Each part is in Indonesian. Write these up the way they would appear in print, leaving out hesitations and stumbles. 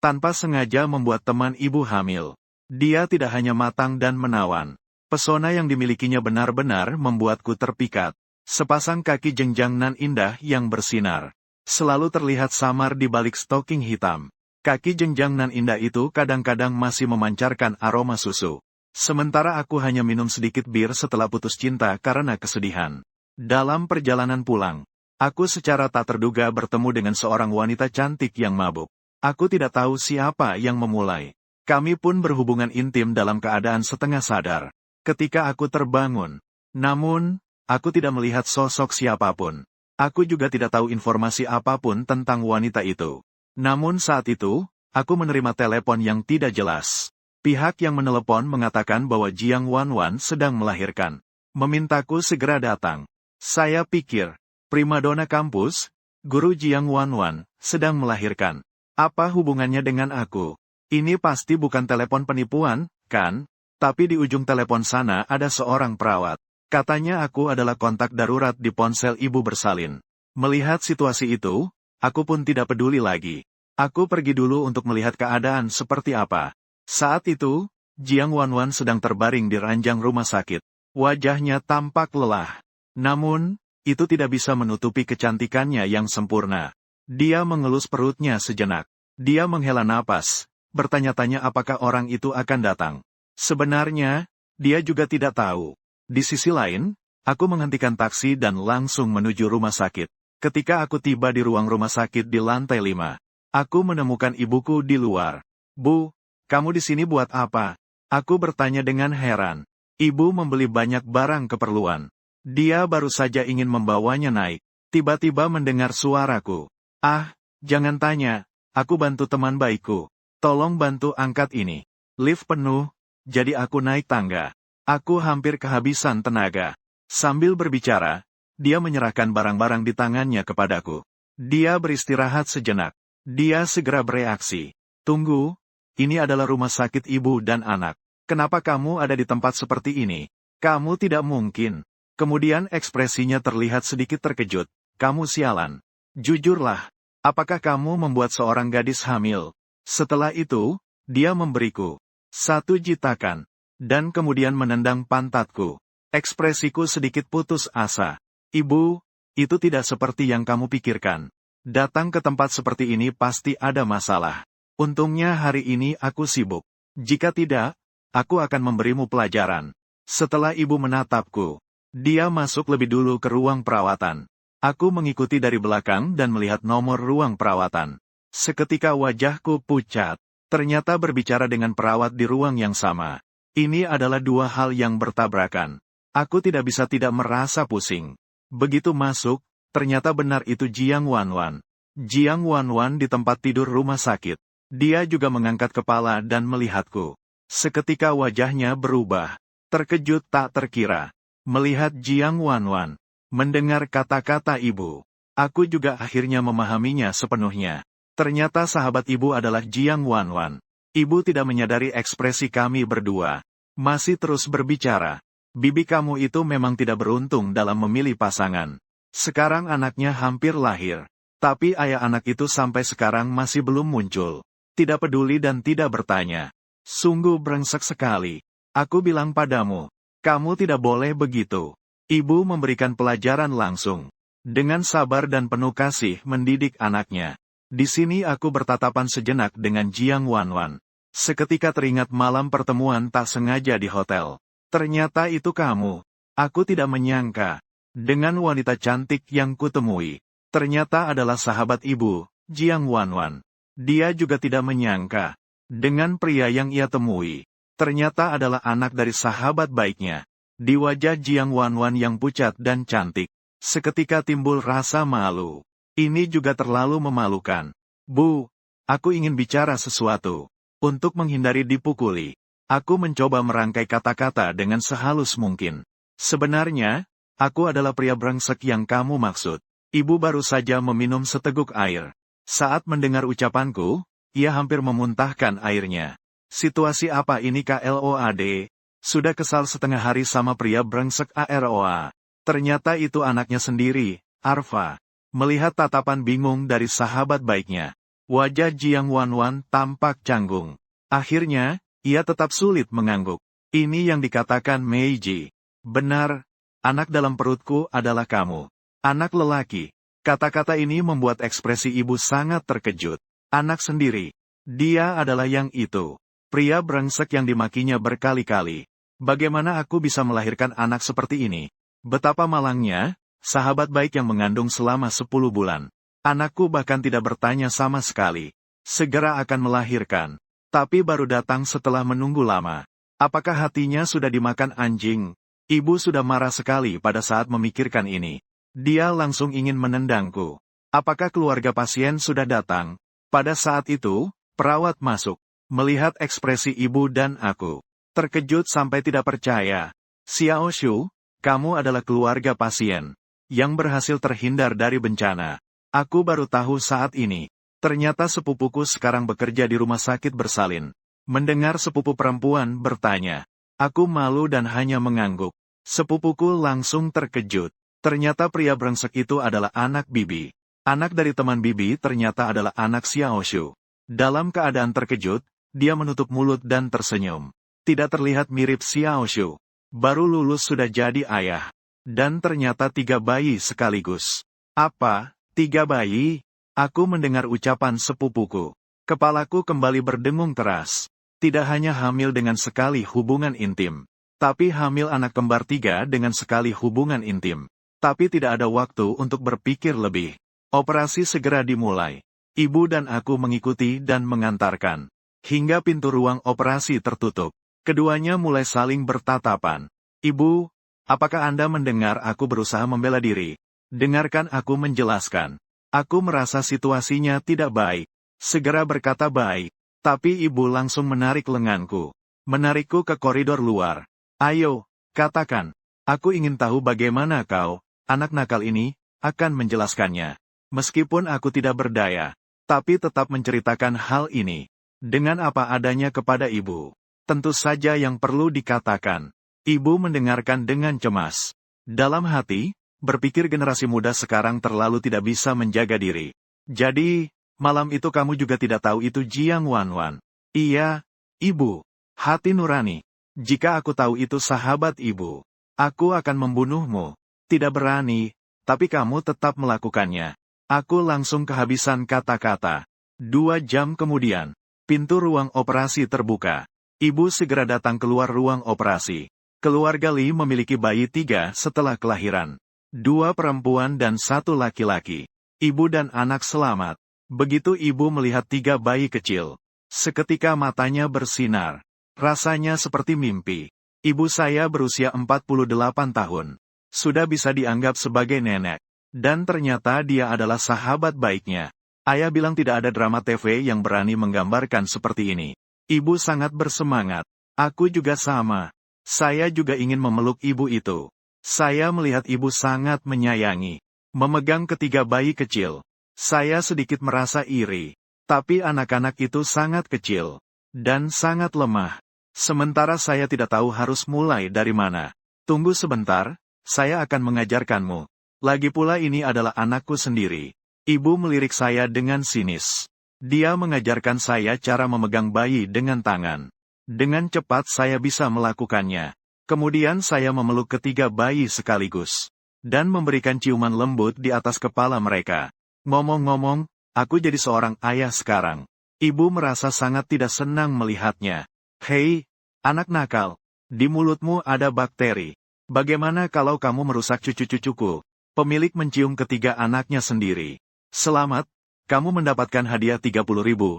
tanpa sengaja membuat teman ibu hamil. Dia tidak hanya matang dan menawan. Pesona yang dimilikinya benar-benar membuatku terpikat. Sepasang kaki jenjang nan indah yang bersinar. Selalu terlihat samar di balik stoking hitam. Kaki jenjang nan indah itu kadang-kadang masih memancarkan aroma susu. Sementara aku hanya minum sedikit bir setelah putus cinta karena kesedihan. Dalam perjalanan pulang, aku secara tak terduga bertemu dengan seorang wanita cantik yang mabuk. Aku tidak tahu siapa yang memulai. Kami pun berhubungan intim dalam keadaan setengah sadar. Ketika aku terbangun, namun, aku tidak melihat sosok siapapun. Aku juga tidak tahu informasi apapun tentang wanita itu. Namun saat itu, aku menerima telepon yang tidak jelas. Pihak yang menelepon mengatakan bahwa Jiang Wanwan sedang melahirkan. Memintaku segera datang. Saya pikir, primadona kampus, guru Jiang Wanwan, sedang melahirkan. Apa hubungannya dengan aku? Ini pasti bukan telepon penipuan, kan? Tapi di ujung telepon sana ada seorang perawat. Katanya aku adalah kontak darurat di ponsel ibu bersalin. Melihat situasi itu, aku pun tidak peduli lagi. Aku pergi dulu untuk melihat keadaan seperti apa. Saat itu, Jiang Wanwan sedang terbaring di ranjang rumah sakit. Wajahnya tampak lelah. Namun, itu tidak bisa menutupi kecantikannya yang sempurna. Dia mengelus perutnya sejenak. Dia menghela napas, bertanya-tanya apakah orang itu akan datang. Sebenarnya, dia juga tidak tahu. Di sisi lain, aku menghentikan taksi dan langsung menuju rumah sakit. Ketika aku tiba di ruang rumah sakit di lantai 5, aku menemukan ibuku di luar. Bu, kamu di sini buat apa? Aku bertanya dengan heran. Ibu membeli banyak barang keperluan. Dia baru saja ingin membawanya naik. Tiba-tiba mendengar suaraku. Ah, jangan tanya, aku bantu teman baikku. Tolong bantu angkat ini. Lift penuh, jadi aku naik tangga. Aku hampir kehabisan tenaga. Sambil berbicara, dia menyerahkan barang-barang di tangannya kepadaku. Dia beristirahat sejenak. Dia segera bereaksi. Tunggu, ini adalah rumah sakit ibu dan anak. Kenapa kamu ada di tempat seperti ini? Kamu tidak mungkin. Kemudian ekspresinya terlihat sedikit terkejut. Kamu sialan. Jujurlah, apakah kamu membuat seorang gadis hamil? Setelah itu, dia memberiku 1 jitakan, dan kemudian menendang pantatku. Ekspresiku sedikit putus asa. Ibu, itu tidak seperti yang kamu pikirkan. Datang ke tempat seperti ini pasti ada masalah. Untungnya hari ini aku sibuk. Jika tidak, aku akan memberimu pelajaran. Setelah ibu menatapku, dia masuk lebih dulu ke ruang perawatan. Aku mengikuti dari belakang dan melihat nomor ruang perawatan. Seketika wajahku pucat. Ternyata berbicara dengan perawat di ruang yang sama. Ini adalah dua hal yang bertabrakan. Aku tidak bisa tidak merasa pusing. Begitu masuk, ternyata benar itu Jiang Wanwan. Jiang Wanwan di tempat tidur rumah sakit. Dia juga mengangkat kepala dan melihatku. Seketika wajahnya berubah. Terkejut tak terkira. Melihat Jiang Wanwan. Mendengar kata-kata ibu. Aku juga akhirnya memahaminya sepenuhnya. Ternyata sahabat ibu adalah Jiang Wanwan. Ibu tidak menyadari ekspresi kami berdua. Masih terus berbicara. Bibi kamu itu memang tidak beruntung dalam memilih pasangan. Sekarang anaknya hampir lahir. Tapi ayah anak itu sampai sekarang masih belum muncul. Tidak peduli dan tidak bertanya. Sungguh brengsek sekali. Aku bilang padamu, kamu tidak boleh begitu. Ibu memberikan pelajaran langsung. Dengan sabar dan penuh kasih mendidik anaknya. Di sini aku bertatapan sejenak dengan Jiang Wanwan. Seketika teringat malam pertemuan tak sengaja di hotel. Ternyata itu kamu. Aku tidak menyangka. Dengan wanita cantik yang kutemui. Ternyata adalah sahabat ibu, Jiang Wanwan. Dia juga tidak menyangka. Dengan pria yang ia temui. Ternyata adalah anak dari sahabat baiknya. Di wajah Jiang Wanwan yang pucat dan cantik. Seketika timbul rasa malu. Ini juga terlalu memalukan. Bu, aku ingin bicara sesuatu. Untuk menghindari dipukuli, aku mencoba merangkai kata-kata dengan sehalus mungkin. Sebenarnya, aku adalah pria brengsek yang kamu maksud. Ibu baru saja meminum seteguk air. Saat mendengar ucapanku, ia hampir memuntahkan airnya. Situasi apa ini KLOAD? Sudah kesal setengah hari sama pria brengsek AROA. Ternyata itu anaknya sendiri, Arfa. Melihat tatapan bingung dari sahabat baiknya, Wajah Jiang Wanwan tampak canggung. Akhirnya, ia tetap sulit mengangguk. Ini yang dikatakan Meiji. Benar, anak dalam perutku adalah kamu. Anak lelaki. Kata-kata ini membuat ekspresi ibu sangat terkejut. Anak sendiri. Dia adalah yang itu. Pria brengsek yang dimakinya berkali-kali. Bagaimana aku bisa melahirkan anak seperti ini? Betapa malangnya, sahabat baik yang mengandung selama 10 bulan. Anakku bahkan tidak bertanya sama sekali. Segera akan melahirkan. Tapi baru datang setelah menunggu lama. Apakah hatinya sudah dimakan anjing? Ibu sudah marah sekali pada saat memikirkan ini. Dia langsung ingin menendangku. Apakah keluarga pasien sudah datang? Pada saat itu, perawat masuk. Melihat ekspresi ibu dan aku. Terkejut sampai tidak percaya. Xiao Shu, kamu adalah keluarga pasien. Yang berhasil terhindar dari bencana. Aku baru tahu saat ini. Ternyata sepupuku sekarang bekerja di rumah sakit bersalin. Mendengar sepupu perempuan bertanya. Aku malu dan hanya mengangguk. Sepupuku langsung terkejut. Ternyata pria brengsek itu adalah anak Bibi. Anak dari teman Bibi ternyata adalah anak Xiao Shu. Dalam keadaan terkejut, dia menutup mulut dan tersenyum. Tidak terlihat mirip Xiao Shu. Baru lulus sudah jadi ayah. Dan ternyata 3 bayi sekaligus. Apa? 3 bayi? Aku mendengar ucapan sepupuku. Kepalaku kembali berdengung keras. Tidak hanya hamil dengan sekali hubungan intim. Tapi hamil anak kembar 3 dengan sekali hubungan intim. Tapi tidak ada waktu untuk berpikir lebih. Operasi segera dimulai. Ibu dan aku mengikuti dan mengantarkan. Hingga pintu ruang operasi tertutup. Keduanya mulai saling bertatapan. Ibu, apakah Anda mendengar aku berusaha membela diri? Dengarkan aku menjelaskan. Aku merasa situasinya tidak baik. Segera berkata baik. Tapi ibu langsung menarik lenganku. Menarikku ke koridor luar. Ayo, katakan. Aku ingin tahu bagaimana kau, anak nakal ini, akan menjelaskannya. Meskipun aku tidak berdaya. Tapi tetap menceritakan hal ini. Dengan apa adanya kepada ibu. Tentu saja yang perlu dikatakan. Ibu mendengarkan dengan cemas. Dalam hati, berpikir generasi muda sekarang terlalu tidak bisa menjaga diri. Jadi, malam itu kamu juga tidak tahu itu Jiang Wanwan. Iya, ibu. Hati nurani. Jika aku tahu itu sahabat ibu, aku akan membunuhmu. Tidak berani, tapi kamu tetap melakukannya. Aku langsung kehabisan kata-kata. 2 jam kemudian, pintu ruang operasi terbuka. Ibu segera datang keluar ruang operasi. Keluarga Li memiliki bayi 3 setelah kelahiran. 2 perempuan dan 1 laki-laki. Ibu dan anak selamat. Begitu ibu melihat 3 bayi kecil. Seketika matanya bersinar. Rasanya seperti mimpi. Ibu saya berusia 48 tahun. Sudah bisa dianggap sebagai nenek. Dan ternyata dia adalah sahabat baiknya. Ayah bilang tidak ada drama TV yang berani menggambarkan seperti ini. Ibu sangat bersemangat. Aku juga sama. Saya juga ingin memeluk ibu itu. Saya melihat ibu sangat menyayangi. Memegang ketiga bayi kecil. Saya sedikit merasa iri. Tapi anak-anak itu sangat kecil. Dan sangat lemah. Sementara saya tidak tahu harus mulai dari mana. Tunggu sebentar, saya akan mengajarkanmu. Lagi pula ini adalah anakku sendiri. Ibu melirik saya dengan sinis. Dia mengajarkan saya cara memegang bayi dengan tangan. Dengan cepat saya bisa melakukannya. Kemudian saya memeluk ketiga bayi sekaligus. Dan memberikan ciuman lembut di atas kepala mereka. Ngomong-ngomong, aku jadi seorang ayah sekarang. Ibu merasa sangat tidak senang melihatnya. Hei, anak nakal. Di mulutmu ada bakteri. Bagaimana kalau kamu merusak cucu-cucuku? Pemilik mencium ketiga anaknya sendiri. Selamat, kamu mendapatkan hadiah 30.000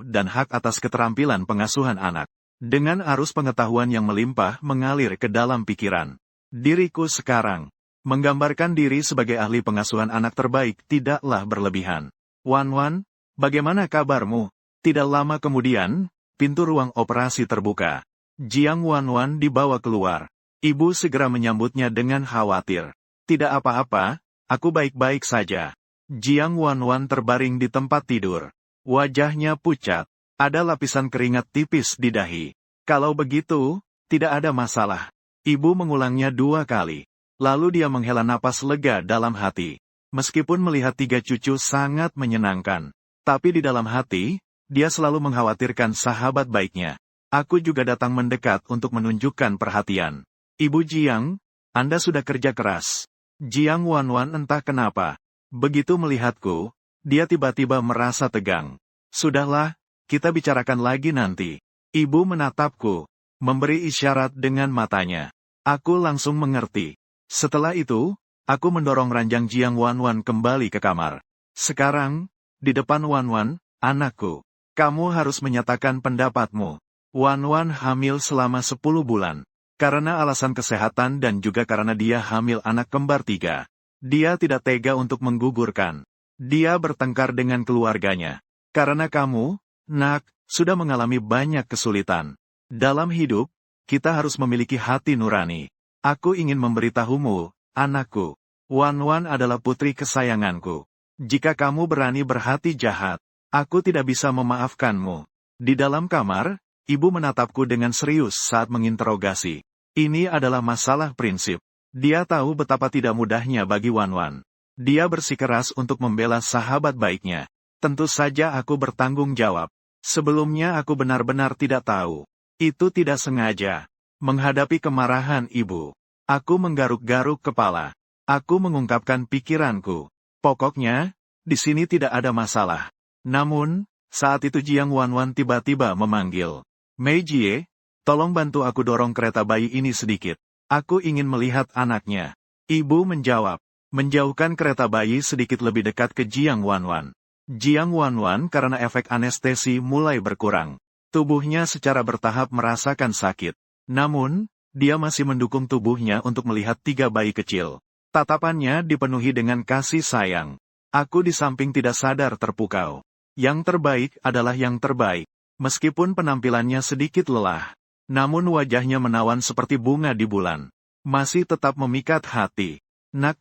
dan hak atas keterampilan pengasuhan anak. Dengan arus pengetahuan yang melimpah mengalir ke dalam pikiran. Diriku sekarang, menggambarkan diri sebagai ahli pengasuhan anak terbaik tidaklah berlebihan. Wanwan, bagaimana kabarmu? Tidak lama kemudian, pintu ruang operasi terbuka. Jiang Wanwan dibawa keluar. Ibu segera menyambutnya dengan khawatir. Tidak apa-apa, aku baik-baik saja. Jiang Wanwan terbaring di tempat tidur. Wajahnya pucat. Ada lapisan keringat tipis di dahi. Kalau begitu, tidak ada masalah. Ibu mengulangnya 2 kali. Lalu dia menghela napas lega dalam hati. Meskipun melihat 3 cucu sangat menyenangkan. Tapi di dalam hati, Dia selalu mengkhawatirkan sahabat baiknya. Aku juga datang mendekat untuk menunjukkan perhatian. Ibu Jiang, Anda sudah kerja keras. Jiang Wanwan entah kenapa. Begitu melihatku, dia tiba-tiba merasa tegang. Sudahlah, kita bicarakan lagi nanti. Ibu menatapku, memberi isyarat dengan matanya. Aku langsung mengerti. Setelah itu, aku mendorong ranjang Jiang Wanwan kembali ke kamar. Sekarang, di depan Wanwan, anakku, kamu harus menyatakan pendapatmu. Wanwan hamil selama 10 bulan. Karena alasan kesehatan dan juga karena dia hamil anak kembar 3. Dia tidak tega untuk menggugurkan. Dia bertengkar dengan keluarganya. Karena kamu, nak, sudah mengalami banyak kesulitan. Dalam hidup, kita harus memiliki hati nurani. Aku ingin memberitahumu, anakku. Wanwan adalah putri kesayanganku. Jika kamu berani berhati jahat, aku tidak bisa memaafkanmu. Di dalam kamar, ibu menatapku dengan serius saat menginterogasi. Ini adalah masalah prinsip. Dia tahu betapa tidak mudahnya bagi Wanwan. Dia bersikeras untuk membela sahabat baiknya. Tentu saja aku bertanggung jawab. Sebelumnya aku benar-benar tidak tahu. Itu tidak sengaja. Menghadapi kemarahan ibu, aku menggaruk-garuk kepala. Aku mengungkapkan pikiranku. Pokoknya, di sini tidak ada masalah. Namun, saat itu Jiang Wanwan tiba-tiba memanggil. Mei Jie, tolong bantu aku dorong kereta bayi ini sedikit. Aku ingin melihat anaknya. Ibu menjawab, menjauhkan kereta bayi sedikit lebih dekat ke Jiang Wanwan. Jiang Wanwan karena efek anestesi mulai berkurang. Tubuhnya secara bertahap merasakan sakit. Namun, dia masih mendukung tubuhnya untuk melihat 3 bayi kecil. Tatapannya dipenuhi dengan kasih sayang. Aku di samping tidak sadar terpukau. Yang terbaik adalah yang terbaik. Meskipun penampilannya sedikit lelah, namun wajahnya menawan seperti bunga di bulan. Masih tetap memikat hati. Nak,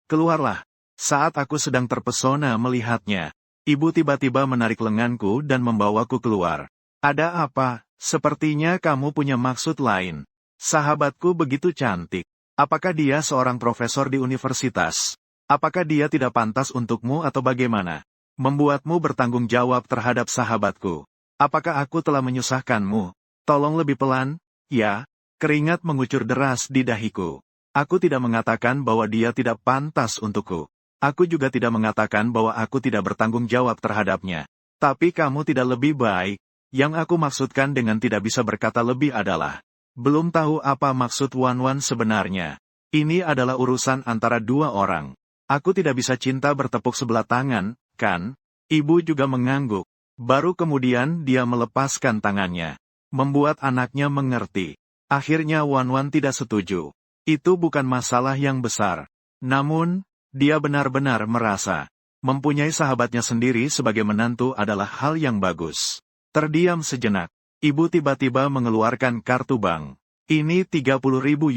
keluarlah. Saat aku sedang terpesona melihatnya, ibu tiba-tiba menarik lenganku dan membawaku keluar. Ada apa? Sepertinya kamu punya maksud lain. Sahabatku begitu cantik. Apakah dia seorang profesor di universitas? Apakah dia tidak pantas untukmu atau bagaimana? Membuatmu bertanggung jawab terhadap sahabatku. Apakah aku telah menyusahkanmu? Tolong lebih pelan. Ya, keringat mengucur deras di dahiku. Aku tidak mengatakan bahwa dia tidak pantas untukku. Aku juga tidak mengatakan bahwa aku tidak bertanggung jawab terhadapnya. Tapi kamu tidak lebih baik. Yang aku maksudkan dengan tidak bisa berkata lebih adalah, belum tahu apa maksud Wanwan sebenarnya. Ini adalah urusan antara 2 orang. Aku tidak bisa cinta bertepuk sebelah tangan, kan? Ibu juga mengangguk. Baru kemudian dia melepaskan tangannya. Membuat anaknya mengerti. Akhirnya Wanwan tidak setuju. Itu bukan masalah yang besar. Namun, dia benar-benar merasa, mempunyai sahabatnya sendiri sebagai menantu adalah hal yang bagus. Terdiam sejenak. Ibu tiba-tiba mengeluarkan kartu bank. Ini 30.000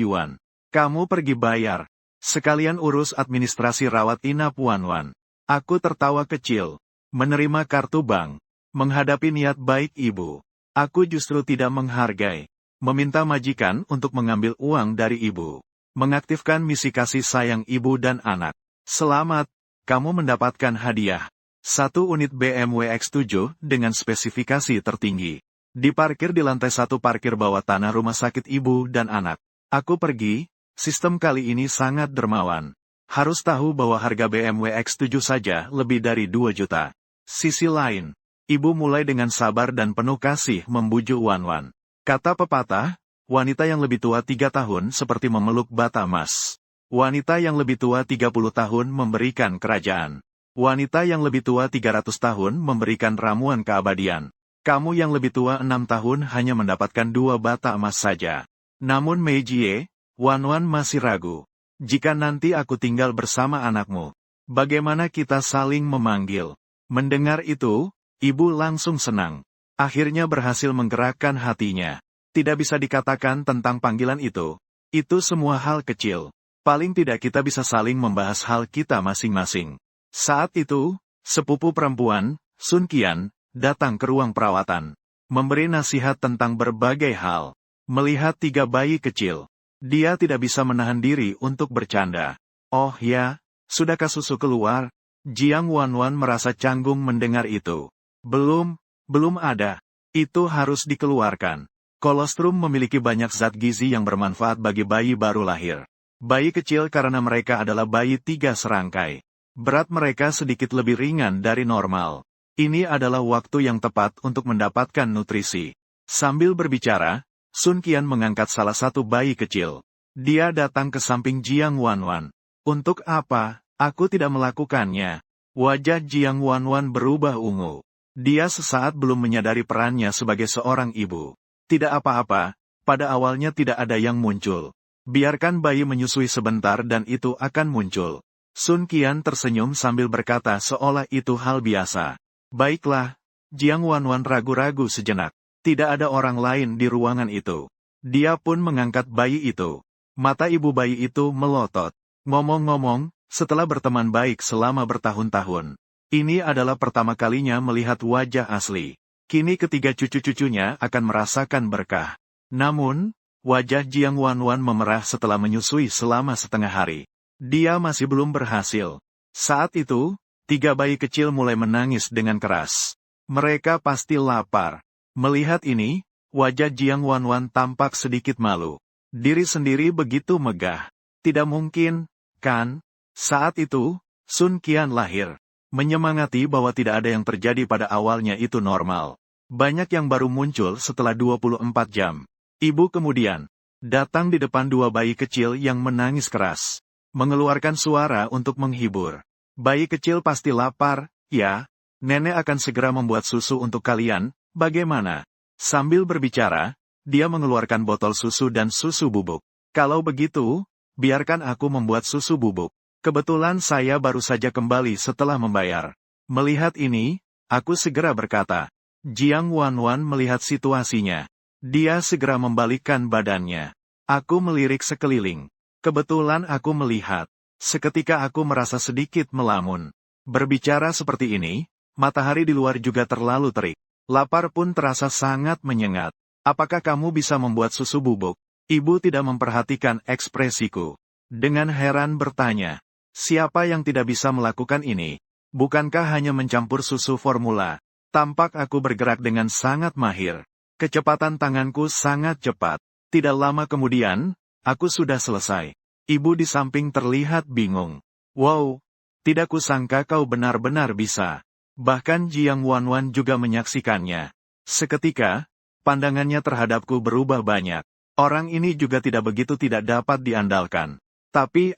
yuan. Kamu pergi bayar. Sekalian urus administrasi rawat inap Wanwan. Aku tertawa kecil. Menerima kartu bank. Menghadapi niat baik ibu. Aku justru tidak menghargai. Meminta majikan untuk mengambil uang dari ibu. Mengaktifkan misi kasih sayang ibu dan anak. Selamat, kamu mendapatkan hadiah. 1 unit BMW X7 dengan spesifikasi tertinggi. Diparkir di lantai 1 parkir bawah tanah rumah sakit ibu dan anak. Aku pergi, sistem kali ini sangat dermawan. Harus tahu bahwa harga BMW X7 saja lebih dari 2 juta. Sisi lain, ibu mulai dengan sabar dan penuh kasih membujuk Wanwan. Kata pepatah, wanita yang lebih tua 3 tahun seperti memeluk bata emas. Wanita yang lebih tua 30 tahun memberikan kerajaan. Wanita yang lebih tua 300 tahun memberikan ramuan keabadian. Kamu yang lebih tua 6 tahun hanya mendapatkan 2 bata emas saja. Namun Mei Jie, Wanwan masih ragu. Jika nanti aku tinggal bersama anakmu, bagaimana kita saling memanggil? Mendengar itu, ibu langsung senang. Akhirnya berhasil menggerakkan hatinya. Tidak bisa dikatakan tentang panggilan itu. Itu semua hal kecil. Paling tidak kita bisa saling membahas hal kita masing-masing. Saat itu, sepupu perempuan, Sun Qian, datang ke ruang perawatan. Memberi nasihat tentang berbagai hal. Melihat 3 bayi kecil, dia tidak bisa menahan diri untuk bercanda. Oh ya, sudahkah susu keluar? Jiang Wanwan merasa canggung mendengar itu. Belum, Belum ada. Itu harus dikeluarkan. Kolostrum memiliki banyak zat gizi yang bermanfaat bagi bayi baru lahir. Bayi kecil karena mereka adalah bayi 3 serangkai. Berat mereka sedikit lebih ringan dari normal. Ini adalah waktu yang tepat untuk mendapatkan nutrisi. Sambil berbicara, Sun Qian mengangkat salah satu bayi kecil. Dia datang ke samping Jiang Wanwan. Untuk apa? Aku tidak melakukannya. Wajah Jiang Wanwan berubah ungu. Dia sesaat belum menyadari perannya sebagai seorang ibu. Tidak apa-apa, pada awalnya tidak ada yang muncul. Biarkan bayi menyusui sebentar dan itu akan muncul. Sun Qian tersenyum sambil berkata seolah itu hal biasa. Baiklah, Jiang Wanwan ragu-ragu sejenak. Tidak ada orang lain di ruangan itu. Dia pun mengangkat bayi itu. Mata ibu bayi itu melotot. Ngomong-ngomong, setelah berteman baik selama bertahun-tahun, ini adalah pertama kalinya melihat wajah asli. Kini ketiga cucu-cucunya akan merasakan berkah. Namun, wajah Jiang Wanwan memerah setelah menyusui selama setengah hari. Dia masih belum berhasil. Saat itu, 3 bayi kecil mulai menangis dengan keras. Mereka pasti lapar. Melihat ini, wajah Jiang Wanwan tampak sedikit malu. Diri sendiri begitu megah. Tidak mungkin, kan? Saat itu, Sun Qian lahir. Menyemangati bahwa tidak ada yang terjadi pada awalnya itu normal. Banyak yang baru muncul setelah 24 jam. Ibu kemudian datang di depan 2 bayi kecil yang menangis keras. Mengeluarkan suara untuk menghibur. Bayi kecil pasti lapar, ya? Nenek akan segera membuat susu untuk kalian, bagaimana? Sambil berbicara, dia mengeluarkan botol susu dan susu bubuk. Kalau begitu, biarkan aku membuat susu bubuk. Kebetulan saya baru saja kembali setelah membayar. Melihat ini, aku segera berkata. Jiang Wanwan melihat situasinya. Dia segera membalikkan badannya. Aku melirik sekeliling. Kebetulan aku melihat. Seketika aku merasa sedikit melamun. Berbicara seperti ini, matahari di luar juga terlalu terik. Lapar pun terasa sangat menyengat. Apakah kamu bisa membuat susu bubuk? Ibu tidak memperhatikan ekspresiku. Dengan heran bertanya. Siapa yang tidak bisa melakukan ini? Bukankah hanya mencampur susu formula? Tampak aku bergerak dengan sangat mahir. Kecepatan tanganku sangat cepat. Tidak lama kemudian, aku sudah selesai. Ibu di samping terlihat bingung. Wow, tidak kusangka kau benar-benar bisa. Bahkan Jiang Wanwan juga menyaksikannya. Seketika, pandangannya terhadapku berubah banyak. Orang ini juga tidak begitu tidak dapat diandalkan. Tapi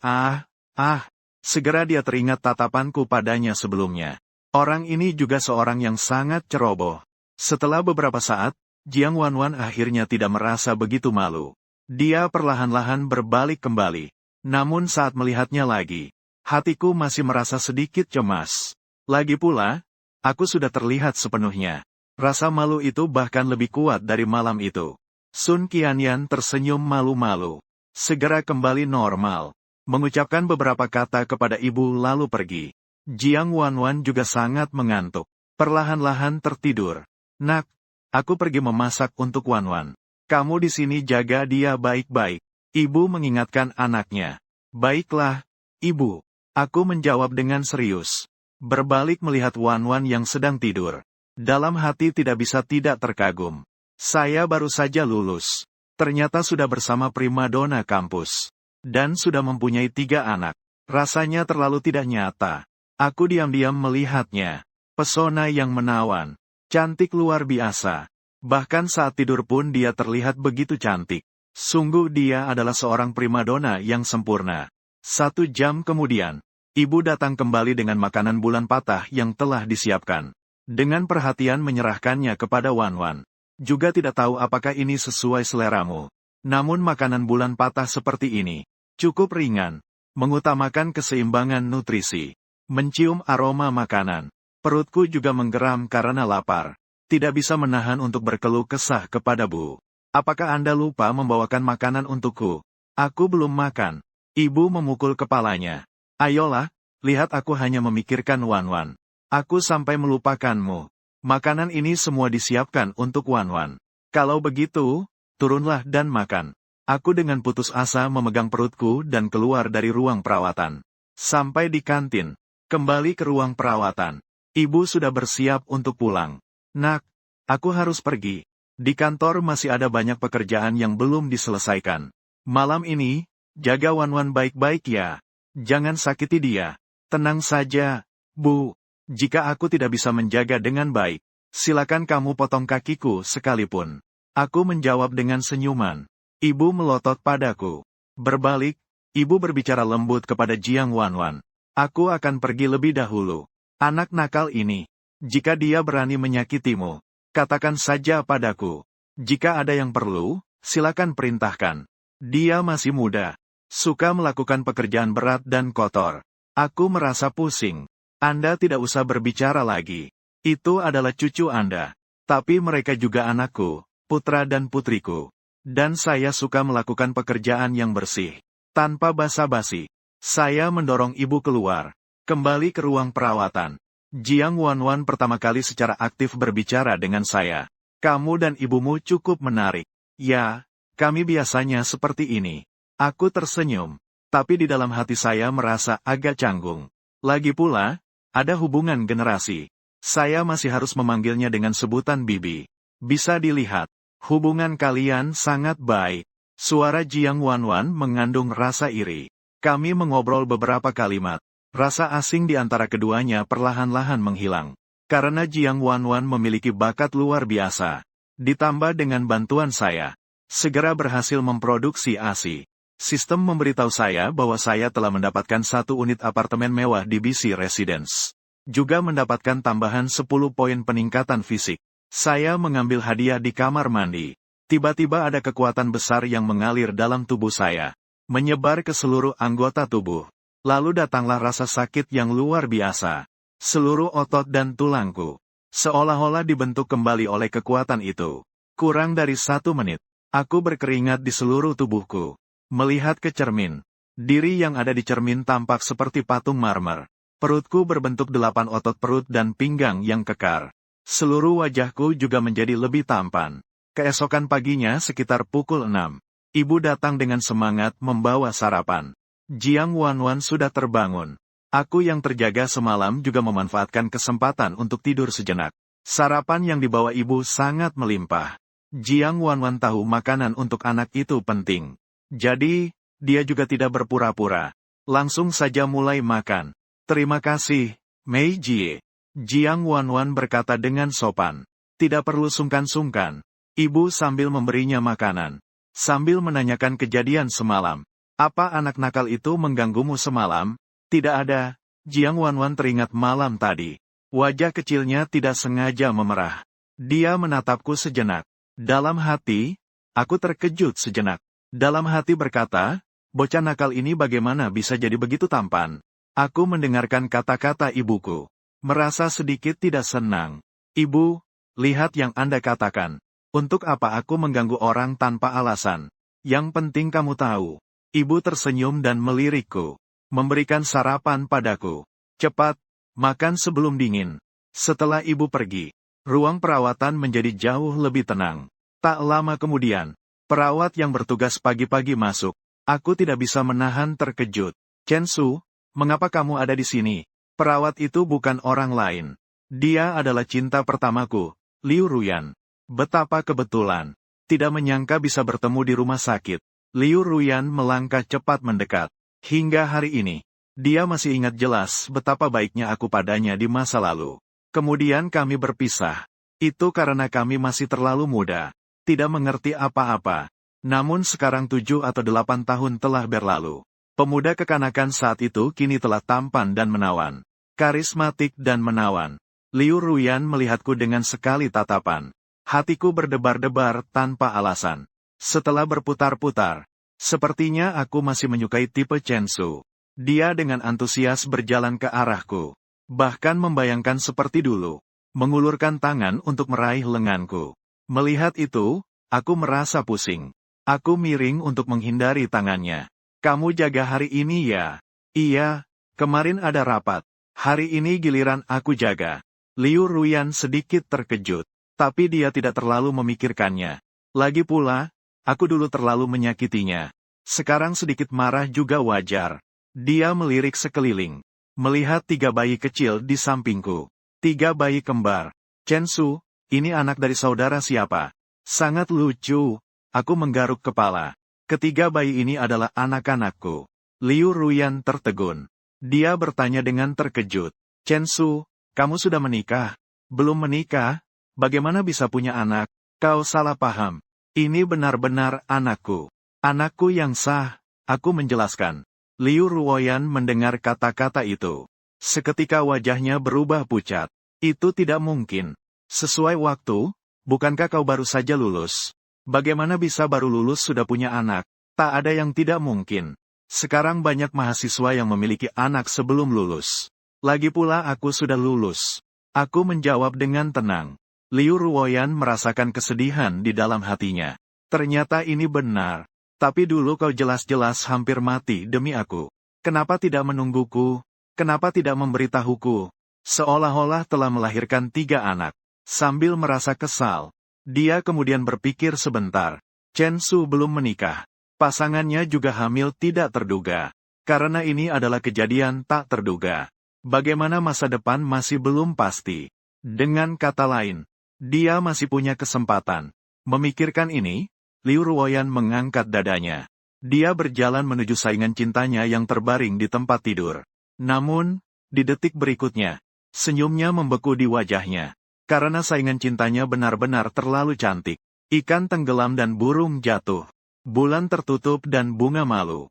segera dia teringat tatapanku padanya sebelumnya. Orang ini juga seorang yang sangat ceroboh. Setelah beberapa saat, Jiang Wanwan akhirnya tidak merasa begitu malu. Dia perlahan-lahan berbalik kembali. Namun saat melihatnya lagi, hatiku masih merasa sedikit cemas. Lagi pula, aku sudah terlihat sepenuhnya. Rasa malu itu bahkan lebih kuat dari malam itu. Sun Qianyan tersenyum malu-malu. Segera kembali normal. Mengucapkan beberapa kata kepada ibu lalu pergi. Jiang Wanwan juga sangat mengantuk. Perlahan-lahan tertidur. Nak, aku pergi memasak untuk Wanwan. Kamu di sini jaga dia baik-baik. Ibu mengingatkan anaknya. Baiklah, ibu. Aku menjawab dengan serius. Berbalik melihat Wanwan yang sedang tidur. Dalam hati tidak bisa tidak terkagum. Saya baru saja lulus. Ternyata sudah bersama primadona kampus. Dan sudah mempunyai 3 anak. Rasanya terlalu tidak nyata. Aku diam-diam melihatnya. Pesona yang menawan. Cantik luar biasa. Bahkan saat tidur pun dia terlihat begitu cantik. Sungguh dia adalah seorang primadona yang sempurna. 1 jam kemudian, ibu datang kembali dengan makanan bulan patah yang telah disiapkan. Dengan perhatian menyerahkannya kepada Wanwan. Juga tidak tahu apakah ini sesuai seleramu. Namun makanan bulan patah seperti ini cukup ringan. Mengutamakan keseimbangan nutrisi. Mencium aroma makanan. Perutku juga menggeram karena lapar. Tidak bisa menahan untuk berkeluh kesah kepada Bu. Apakah Anda lupa membawakan makanan untukku? Aku belum makan. Ibu memukul kepalanya. Ayolah, lihat aku hanya memikirkan Wanwan. Aku sampai melupakanmu. Makanan ini semua disiapkan untuk Wanwan. Kalau begitu, turunlah dan makan. Aku dengan putus asa memegang perutku dan keluar dari ruang perawatan. Sampai di kantin. Kembali ke ruang perawatan. Ibu sudah bersiap untuk pulang. Nak, Aku harus pergi. Di kantor masih ada banyak pekerjaan yang belum diselesaikan. Malam ini, jaga Wanwan baik-baik ya. Jangan sakiti dia. Tenang saja, Bu. Jika aku tidak bisa menjaga dengan baik, silakan kamu potong kakiku sekalipun. Aku menjawab dengan senyuman. Ibu melotot padaku. Berbalik, ibu berbicara lembut kepada Jiang Wanwan. Aku akan pergi lebih dahulu. Anak nakal ini. Jika dia berani menyakitimu, katakan saja padaku. Jika ada yang perlu, silakan perintahkan. Dia masih muda. Suka melakukan pekerjaan berat dan kotor. Aku merasa pusing. Anda tidak usah berbicara lagi. Itu adalah cucu Anda. Tapi mereka juga anakku, putra dan putriku. Dan saya suka melakukan pekerjaan yang bersih. Tanpa basa-basi, saya mendorong ibu keluar. Kembali ke ruang perawatan. Jiang Wanwan pertama kali secara aktif berbicara dengan saya. Kamu dan ibumu cukup menarik. Ya, kami biasanya seperti ini. Aku tersenyum. Tapi di dalam hati saya merasa agak canggung. Lagi pula, ada hubungan generasi. Saya masih harus memanggilnya dengan sebutan Bibi. Bisa dilihat, hubungan kalian sangat baik. Suara Jiang Wanwan mengandung rasa iri. Kami mengobrol beberapa kalimat. Rasa asing di antara keduanya perlahan-lahan menghilang. Karena Jiang Wanwan memiliki bakat luar biasa. Ditambah dengan bantuan saya, segera berhasil memproduksi ASI. Sistem memberitahu saya bahwa saya telah mendapatkan 1 unit apartemen mewah di BC Residence. Juga mendapatkan tambahan 10 poin peningkatan fisik. Saya mengambil hadiah di kamar mandi. Tiba-tiba ada kekuatan besar yang mengalir dalam tubuh saya. Menyebar ke seluruh anggota tubuh. Lalu datanglah rasa sakit yang luar biasa. Seluruh otot dan tulangku seolah-olah dibentuk kembali oleh kekuatan itu. Kurang dari 1 menit, aku berkeringat di seluruh tubuhku. Melihat ke cermin, diri yang ada di cermin tampak seperti patung marmer. Perutku berbentuk 8 otot perut dan pinggang yang kekar. Seluruh wajahku juga menjadi lebih tampan. Keesokan paginya sekitar pukul 6, ibu datang dengan semangat membawa sarapan. Jiang Wanwan sudah terbangun. Aku yang terjaga semalam juga memanfaatkan kesempatan untuk tidur sejenak. Sarapan yang dibawa ibu sangat melimpah. Jiang Wanwan tahu makanan untuk anak itu penting. Jadi, dia juga tidak berpura-pura. Langsung saja mulai makan. Terima kasih, Mei Jie. Jiang Wanwan berkata dengan sopan. Tidak perlu sungkan-sungkan. Ibu sambil memberinya makanan. Sambil menanyakan kejadian semalam. Apa anak nakal itu mengganggumu semalam? Tidak ada. Jiang Wanwan teringat malam tadi. Wajah kecilnya tidak sengaja memerah. Dia menatapku sejenak. Dalam hati, aku terkejut sejenak. Dalam hati berkata, bocah nakal ini bagaimana bisa jadi begitu tampan? Aku mendengarkan kata-kata ibuku. Merasa sedikit tidak senang. Ibu, lihat yang Anda katakan. Untuk apa aku mengganggu orang tanpa alasan? Yang penting kamu tahu. Ibu tersenyum dan melirikku. Memberikan sarapan padaku. Cepat, makan sebelum dingin. Setelah ibu pergi, ruang perawatan menjadi jauh lebih tenang. Tak lama kemudian, perawat yang bertugas pagi-pagi masuk. Aku tidak bisa menahan terkejut. Chen Su, mengapa kamu ada di sini? Perawat itu bukan orang lain. Dia adalah cinta pertamaku, Liu Ruyan. Betapa kebetulan. Tidak menyangka bisa bertemu di rumah sakit. Liu Ruyan melangkah cepat mendekat. Hingga hari ini, dia masih ingat jelas betapa baiknya aku padanya di masa lalu. Kemudian kami berpisah. Itu karena kami masih terlalu muda. Tidak mengerti apa-apa. Namun sekarang 7 atau 8 tahun telah berlalu. Pemuda kekanakan saat itu kini telah tampan dan menawan. Karismatik dan menawan. Liu Ruyan melihatku dengan sekali tatapan. Hatiku berdebar-debar tanpa alasan. Setelah berputar-putar, sepertinya aku masih menyukai tipe Chen Su. Dia dengan antusias berjalan ke arahku. Bahkan membayangkan seperti dulu. Mengulurkan tangan untuk meraih lenganku. Melihat itu, aku merasa pusing. Aku miring untuk menghindari tangannya. Kamu jaga hari ini ya? Iya, kemarin ada rapat. Hari ini giliran aku jaga. Liu Ruyan sedikit terkejut. Tapi dia tidak terlalu memikirkannya. Lagi pula, aku dulu terlalu menyakitinya. Sekarang sedikit marah juga wajar. Dia melirik sekeliling. Melihat 3 bayi kecil di sampingku. 3 bayi kembar. Chen Su, Ini anak dari saudara siapa? Sangat lucu. Aku menggaruk kepala. Ketiga bayi ini adalah anak-anakku. Liu Ruyan tertegun. Dia bertanya dengan terkejut. Chen Su, kamu sudah menikah? Belum menikah? Bagaimana bisa punya anak? Kau salah paham. Ini benar-benar anakku. Anakku yang sah, aku menjelaskan. Liu Ruoyan mendengar kata-kata itu. Seketika wajahnya berubah pucat. Itu tidak mungkin. Sesuai waktu, bukankah kau baru saja lulus? Bagaimana bisa baru lulus sudah punya anak? Tak ada yang tidak mungkin. Sekarang banyak mahasiswa yang memiliki anak sebelum lulus. Lagi pula aku sudah lulus. Aku menjawab dengan tenang. Liu Ruoyan merasakan kesedihan di dalam hatinya. Ternyata ini benar. Tapi dulu kau jelas-jelas hampir mati demi aku. Kenapa tidak menungguku? Kenapa tidak memberitahuku? Seolah-olah telah melahirkan 3 anak. Sambil merasa kesal, dia kemudian berpikir sebentar. Chen Su belum menikah. Pasangannya juga hamil tidak terduga. Karena ini adalah kejadian tak terduga. Bagaimana masa depan masih belum pasti. Dengan kata lain, dia masih punya kesempatan. Memikirkan ini, Liu Ruoyan mengangkat dadanya. Dia berjalan menuju saingan cintanya yang terbaring di tempat tidur. Namun, di detik berikutnya, senyumnya membeku di wajahnya. Karena saingan cintanya benar-benar terlalu cantik. Ikan tenggelam dan burung jatuh. Bulan tertutup dan bunga malu.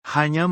Hanya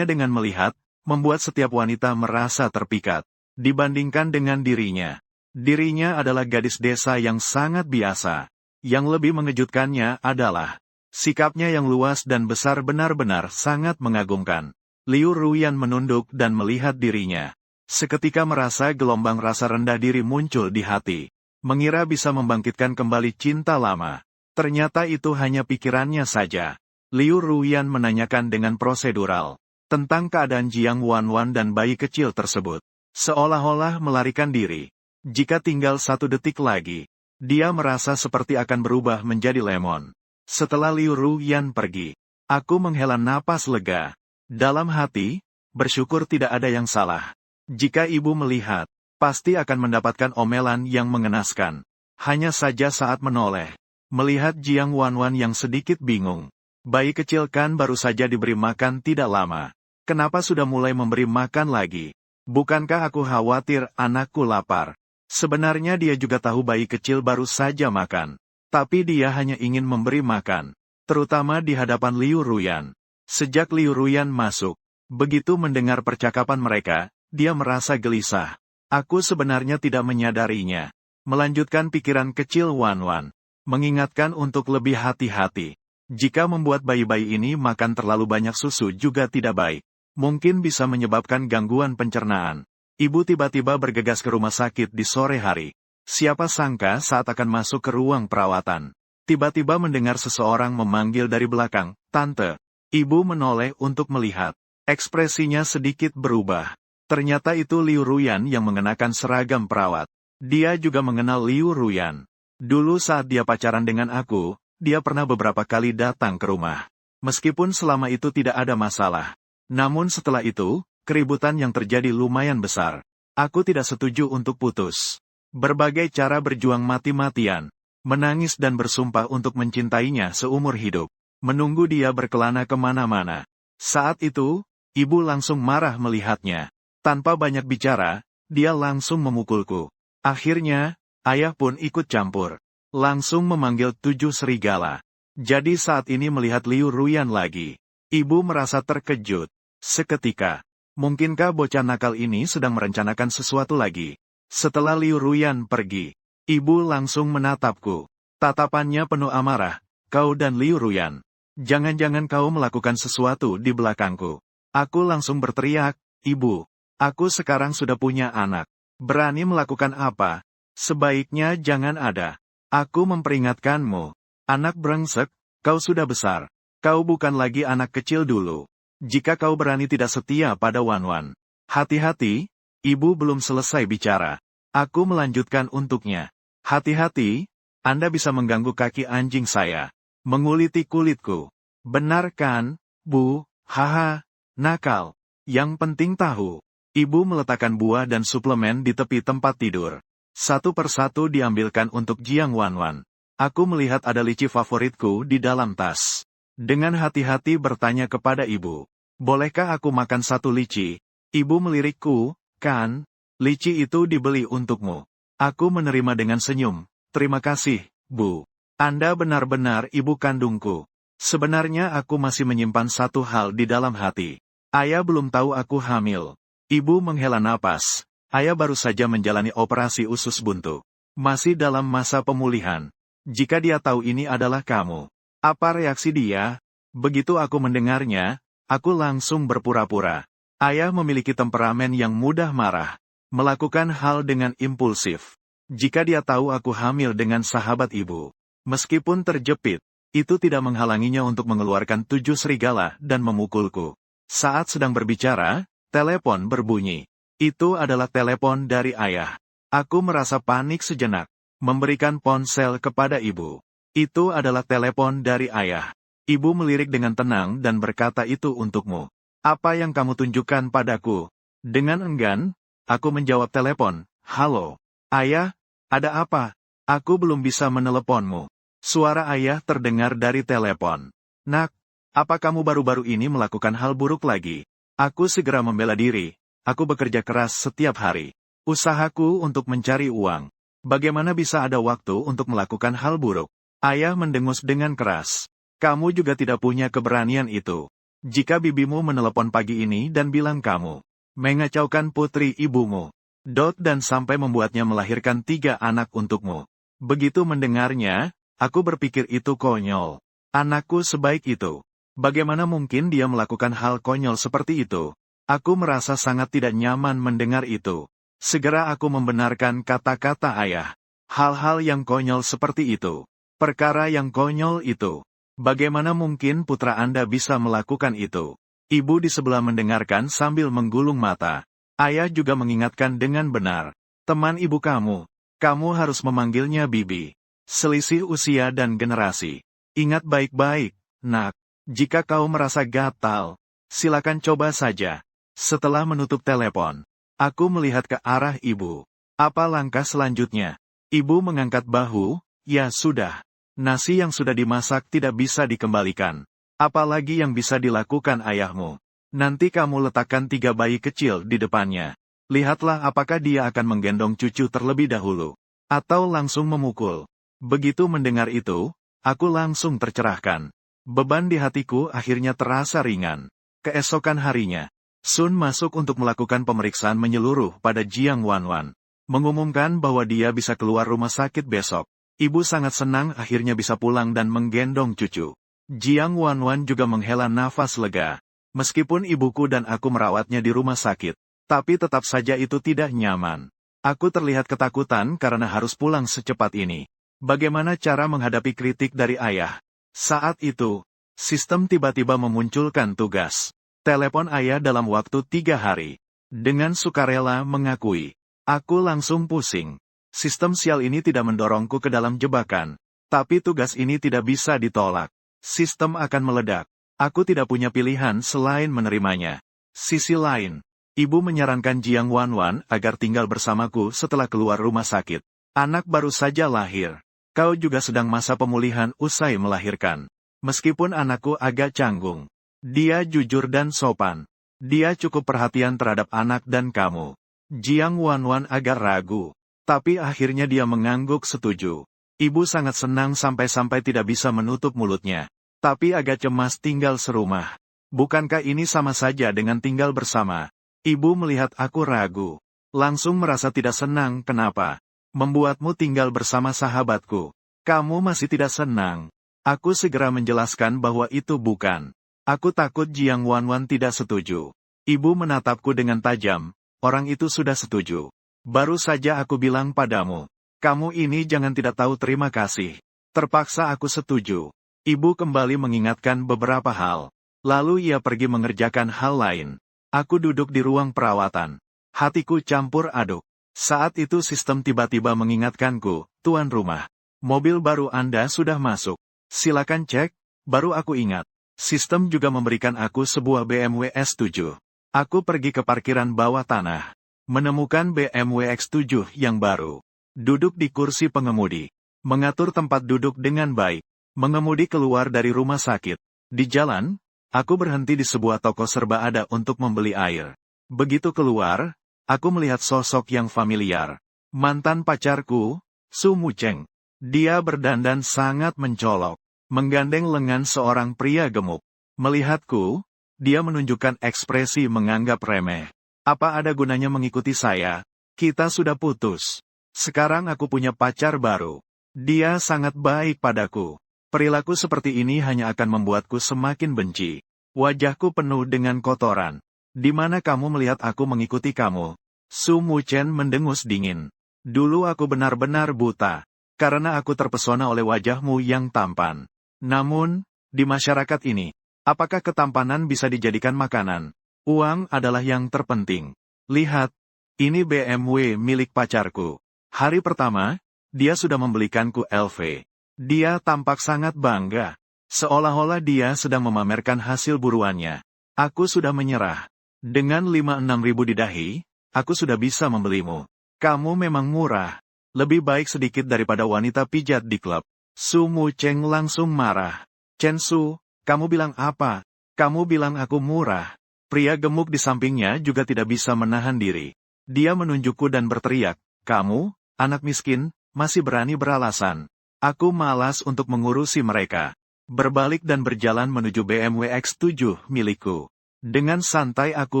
dengan melihat, membuat setiap wanita merasa terpikat. Dibandingkan dengan dirinya. Dirinya adalah gadis desa yang sangat biasa. Yang lebih mengejutkannya adalah sikapnya yang luas dan besar benar-benar sangat mengagumkan. Liu Ruyan menunduk dan melihat dirinya. Seketika merasa gelombang rasa rendah diri muncul di hati. Mengira bisa membangkitkan kembali cinta lama. Ternyata itu hanya pikirannya saja. Liu Ruyan menanyakan dengan prosedural tentang keadaan Jiang Wanwan dan bayi kecil tersebut. Seolah-olah melarikan diri. Jika tinggal 1 detik lagi, dia merasa seperti akan berubah menjadi lemon. Setelah Liu Ruyan pergi, aku menghela napas lega. Dalam hati, bersyukur tidak ada yang salah. Jika ibu melihat, pasti akan mendapatkan omelan yang mengenaskan. Hanya saja saat menoleh, melihat Jiang Wanwan yang sedikit bingung. Bayi kecil kan baru saja diberi makan tidak lama. Kenapa sudah mulai memberi makan lagi? Bukankah aku khawatir anakku lapar? Sebenarnya dia juga tahu bayi kecil baru saja makan. Tapi dia hanya ingin memberi makan. Terutama di hadapan Liu Ruyan. Sejak Liu Ruyan masuk, begitu mendengar percakapan mereka, dia merasa gelisah. Aku sebenarnya tidak menyadarinya. Melanjutkan pikiran kecil Wanwan. Mengingatkan untuk lebih hati-hati. Jika membuat bayi-bayi ini makan terlalu banyak susu juga tidak baik. Mungkin bisa menyebabkan gangguan pencernaan. Ibu tiba-tiba bergegas ke rumah sakit di sore hari. Siapa sangka saat akan masuk ke ruang perawatan. Tiba-tiba mendengar seseorang memanggil dari belakang, "Tante." Ibu menoleh untuk melihat. Ekspresinya sedikit berubah. Ternyata itu Liu Ruyan yang mengenakan seragam perawat. Dia juga mengenal Liu Ruyan. Dulu saat dia pacaran dengan aku, dia pernah beberapa kali datang ke rumah. Meskipun selama itu tidak ada masalah. Namun setelah itu, keributan yang terjadi lumayan besar. Aku tidak setuju untuk putus. Berbagai cara berjuang mati-matian. Menangis dan bersumpah untuk mencintainya seumur hidup. Menunggu dia berkelana kemana-mana. Saat itu, ibu langsung marah melihatnya. Tanpa banyak bicara, dia langsung memukulku. Akhirnya, ayah pun ikut campur. Langsung memanggil 7 serigala. Jadi saat ini melihat Liu Ruyan lagi, ibu merasa terkejut. Seketika, mungkinkah bocah nakal ini sedang merencanakan sesuatu lagi? Setelah Liu Ruyan pergi, ibu langsung menatapku. Tatapannya penuh amarah. "Kau dan Liu Ruyan, jangan-jangan kau melakukan sesuatu di belakangku." Aku langsung berteriak, "Ibu, aku sekarang sudah punya anak. Berani melakukan apa? Sebaiknya jangan ada. Aku memperingatkanmu. Anak brengsek, kau sudah besar. Kau bukan lagi anak kecil dulu. Jika kau berani tidak setia pada Wanwan." "Hati-hati." Ibu belum selesai bicara. Aku melanjutkan untuknya. "Hati-hati, Anda bisa mengganggu kaki anjing saya. Menguliti kulitku." "Benar kan, Bu?" "Haha, nakal. Yang penting tahu." Ibu meletakkan buah dan suplemen di tepi tempat tidur. Satu persatu diambilkan untuk Jiang Wanwan. Aku melihat ada lici favoritku di dalam tas. Dengan hati-hati bertanya kepada ibu, bolehkah aku makan satu lici? Ibu melirikku, kan? Lici itu dibeli untukmu. Aku menerima dengan senyum. Terima kasih, Bu. Anda benar-benar ibu kandungku. Sebenarnya aku masih menyimpan satu hal di dalam hati. Ayah belum tahu aku hamil. Ibu menghela napas. Ayah baru saja menjalani operasi usus buntu. Masih dalam masa pemulihan. Jika dia tahu ini adalah kamu, apa reaksi dia? Begitu aku mendengarnya, aku langsung berpura-pura. Ayah memiliki temperamen yang mudah marah, melakukan hal dengan impulsif. Jika dia tahu aku hamil dengan sahabat ibu, meskipun terjepit, itu tidak menghalanginya untuk mengeluarkan 7 serigala dan memukulku. Saat sedang berbicara, telepon berbunyi. Itu adalah telepon dari ayah. Aku merasa panik sejenak, memberikan ponsel kepada ibu. Itu adalah telepon dari ayah. Ibu melirik dengan tenang dan berkata, itu untukmu. Apa yang kamu tunjukkan padaku? Dengan enggan, aku menjawab telepon. Halo, ayah, ada apa? Aku belum bisa meneleponmu. Suara ayah terdengar dari telepon. Nak, apa kamu baru-baru ini melakukan hal buruk lagi? Aku segera membela diri. Aku bekerja keras setiap hari. Usahaku untuk mencari uang. Bagaimana bisa ada waktu untuk melakukan hal buruk? Ayah mendengus dengan keras. Kamu juga tidak punya keberanian itu. Jika bibimu menelepon pagi ini dan bilang kamu mengacaukan putri ibumu, dan sampai membuatnya melahirkan 3 anak untukmu. Begitu mendengarnya, aku berpikir itu konyol. Anakku sebaik itu. Bagaimana mungkin dia melakukan hal konyol seperti itu? Aku merasa sangat tidak nyaman mendengar itu. Segera aku membenarkan kata-kata ayah. Hal-hal yang konyol seperti itu. Perkara yang konyol itu. Bagaimana mungkin putra Anda bisa melakukan itu? Ibu di sebelah mendengarkan sambil menggulung mata. Ayah juga mengingatkan dengan benar. Teman ibu kamu. Kamu harus memanggilnya Bibi. Selisih usia dan generasi. Ingat baik-baik, nak. Jika kau merasa gatal, silakan coba saja. Setelah menutup telepon, aku melihat ke arah ibu. Apa langkah selanjutnya? Ibu mengangkat bahu. Ya sudah. Nasi yang sudah dimasak tidak bisa dikembalikan. Apalagi yang bisa dilakukan ayahmu. Nanti kamu letakkan 3 bayi kecil di depannya. Lihatlah apakah dia akan menggendong cucu terlebih dahulu. Atau langsung memukul. Begitu mendengar itu, aku langsung tercerahkan. Beban di hatiku akhirnya terasa ringan. Keesokan harinya, Sun masuk untuk melakukan pemeriksaan menyeluruh pada Jiang Wanwan. Mengumumkan bahwa dia bisa keluar rumah sakit besok. Ibu sangat senang akhirnya bisa pulang dan menggendong cucu. Jiang Wanwan juga menghela nafas lega. Meskipun ibuku dan aku merawatnya di rumah sakit, tapi tetap saja itu tidak nyaman. Aku terlihat ketakutan karena harus pulang secepat ini. Bagaimana cara menghadapi kritik dari ayah? Saat itu, sistem tiba-tiba memunculkan tugas. Telepon ayah dalam waktu 3 hari. Dengan sukarela mengakui. Aku langsung pusing. Sistem sial ini tidak mendorongku ke dalam jebakan. Tapi tugas ini tidak bisa ditolak. Sistem akan meledak. Aku tidak punya pilihan selain menerimanya. Sisi lain, ibu menyarankan Jiang Wanwan agar tinggal bersamaku setelah keluar rumah sakit. Anak baru saja lahir. Kau juga sedang masa pemulihan usai melahirkan. Meskipun anakku agak canggung. Dia jujur dan sopan. Dia cukup perhatian terhadap anak dan kamu. Jiang Wanwan agak ragu. Tapi akhirnya dia mengangguk setuju. Ibu sangat senang sampai-sampai tidak bisa menutup mulutnya. Tapi agak cemas tinggal serumah. Bukankah ini sama saja dengan tinggal bersama? Ibu melihat aku ragu. Langsung merasa tidak senang. Kenapa? Membuatmu tinggal bersama sahabatku. Kamu masih tidak senang. Aku segera menjelaskan bahwa itu bukan. Aku takut Jiang Wanwan tidak setuju. Ibu menatapku dengan tajam. Orang itu sudah setuju. Baru saja aku bilang padamu. Kamu ini jangan tidak tahu terima kasih. Terpaksa aku setuju. Ibu kembali mengingatkan beberapa hal. Lalu ia pergi mengerjakan hal lain. Aku duduk di ruang perawatan. Hatiku campur aduk. Saat itu sistem tiba-tiba mengingatkanku, tuan rumah. Mobil baru Anda sudah masuk. Silakan cek. Baru aku ingat. Sistem juga memberikan aku sebuah BMW S7. Aku pergi ke parkiran bawah tanah. Menemukan BMW X7 yang baru. Duduk di kursi pengemudi. Mengatur tempat duduk dengan baik. Mengemudi keluar dari rumah sakit. Di jalan, aku berhenti di sebuah toko serba ada untuk membeli air. Begitu keluar, aku melihat sosok yang familiar. Mantan pacarku, Su Mucheng. Dia berdandan sangat mencolok. Menggandeng lengan seorang pria gemuk. Melihatku, dia menunjukkan ekspresi menganggap remeh. Apa ada gunanya mengikuti saya? Kita sudah putus. Sekarang aku punya pacar baru. Dia sangat baik padaku. Perilaku seperti ini hanya akan membuatku semakin benci. Wajahku penuh dengan kotoran. Di mana kamu melihat aku mengikuti kamu? Su Muchen mendengus dingin. Dulu aku benar-benar buta. Karena aku terpesona oleh wajahmu yang tampan. Namun, di masyarakat ini, apakah ketampanan bisa dijadikan makanan? Uang adalah yang terpenting. Lihat, ini BMW milik pacarku. Hari pertama, dia sudah membelikanku LV. Dia tampak sangat bangga. Seolah-olah dia sedang memamerkan hasil buruannya. Aku sudah menyerah. Dengan 5-6 ribu di dahi, aku sudah bisa membelimu. Kamu memang murah. Lebih baik sedikit daripada wanita pijat di klub. Su Mucheng langsung marah. Chen Su, kamu bilang apa? Kamu bilang aku murah. Pria gemuk di sampingnya juga tidak bisa menahan diri. Dia menunjukku dan berteriak, kamu, anak miskin, masih berani beralasan. Aku malas untuk mengurusi mereka. Berbalik dan berjalan menuju BMW X7 milikku. Dengan santai aku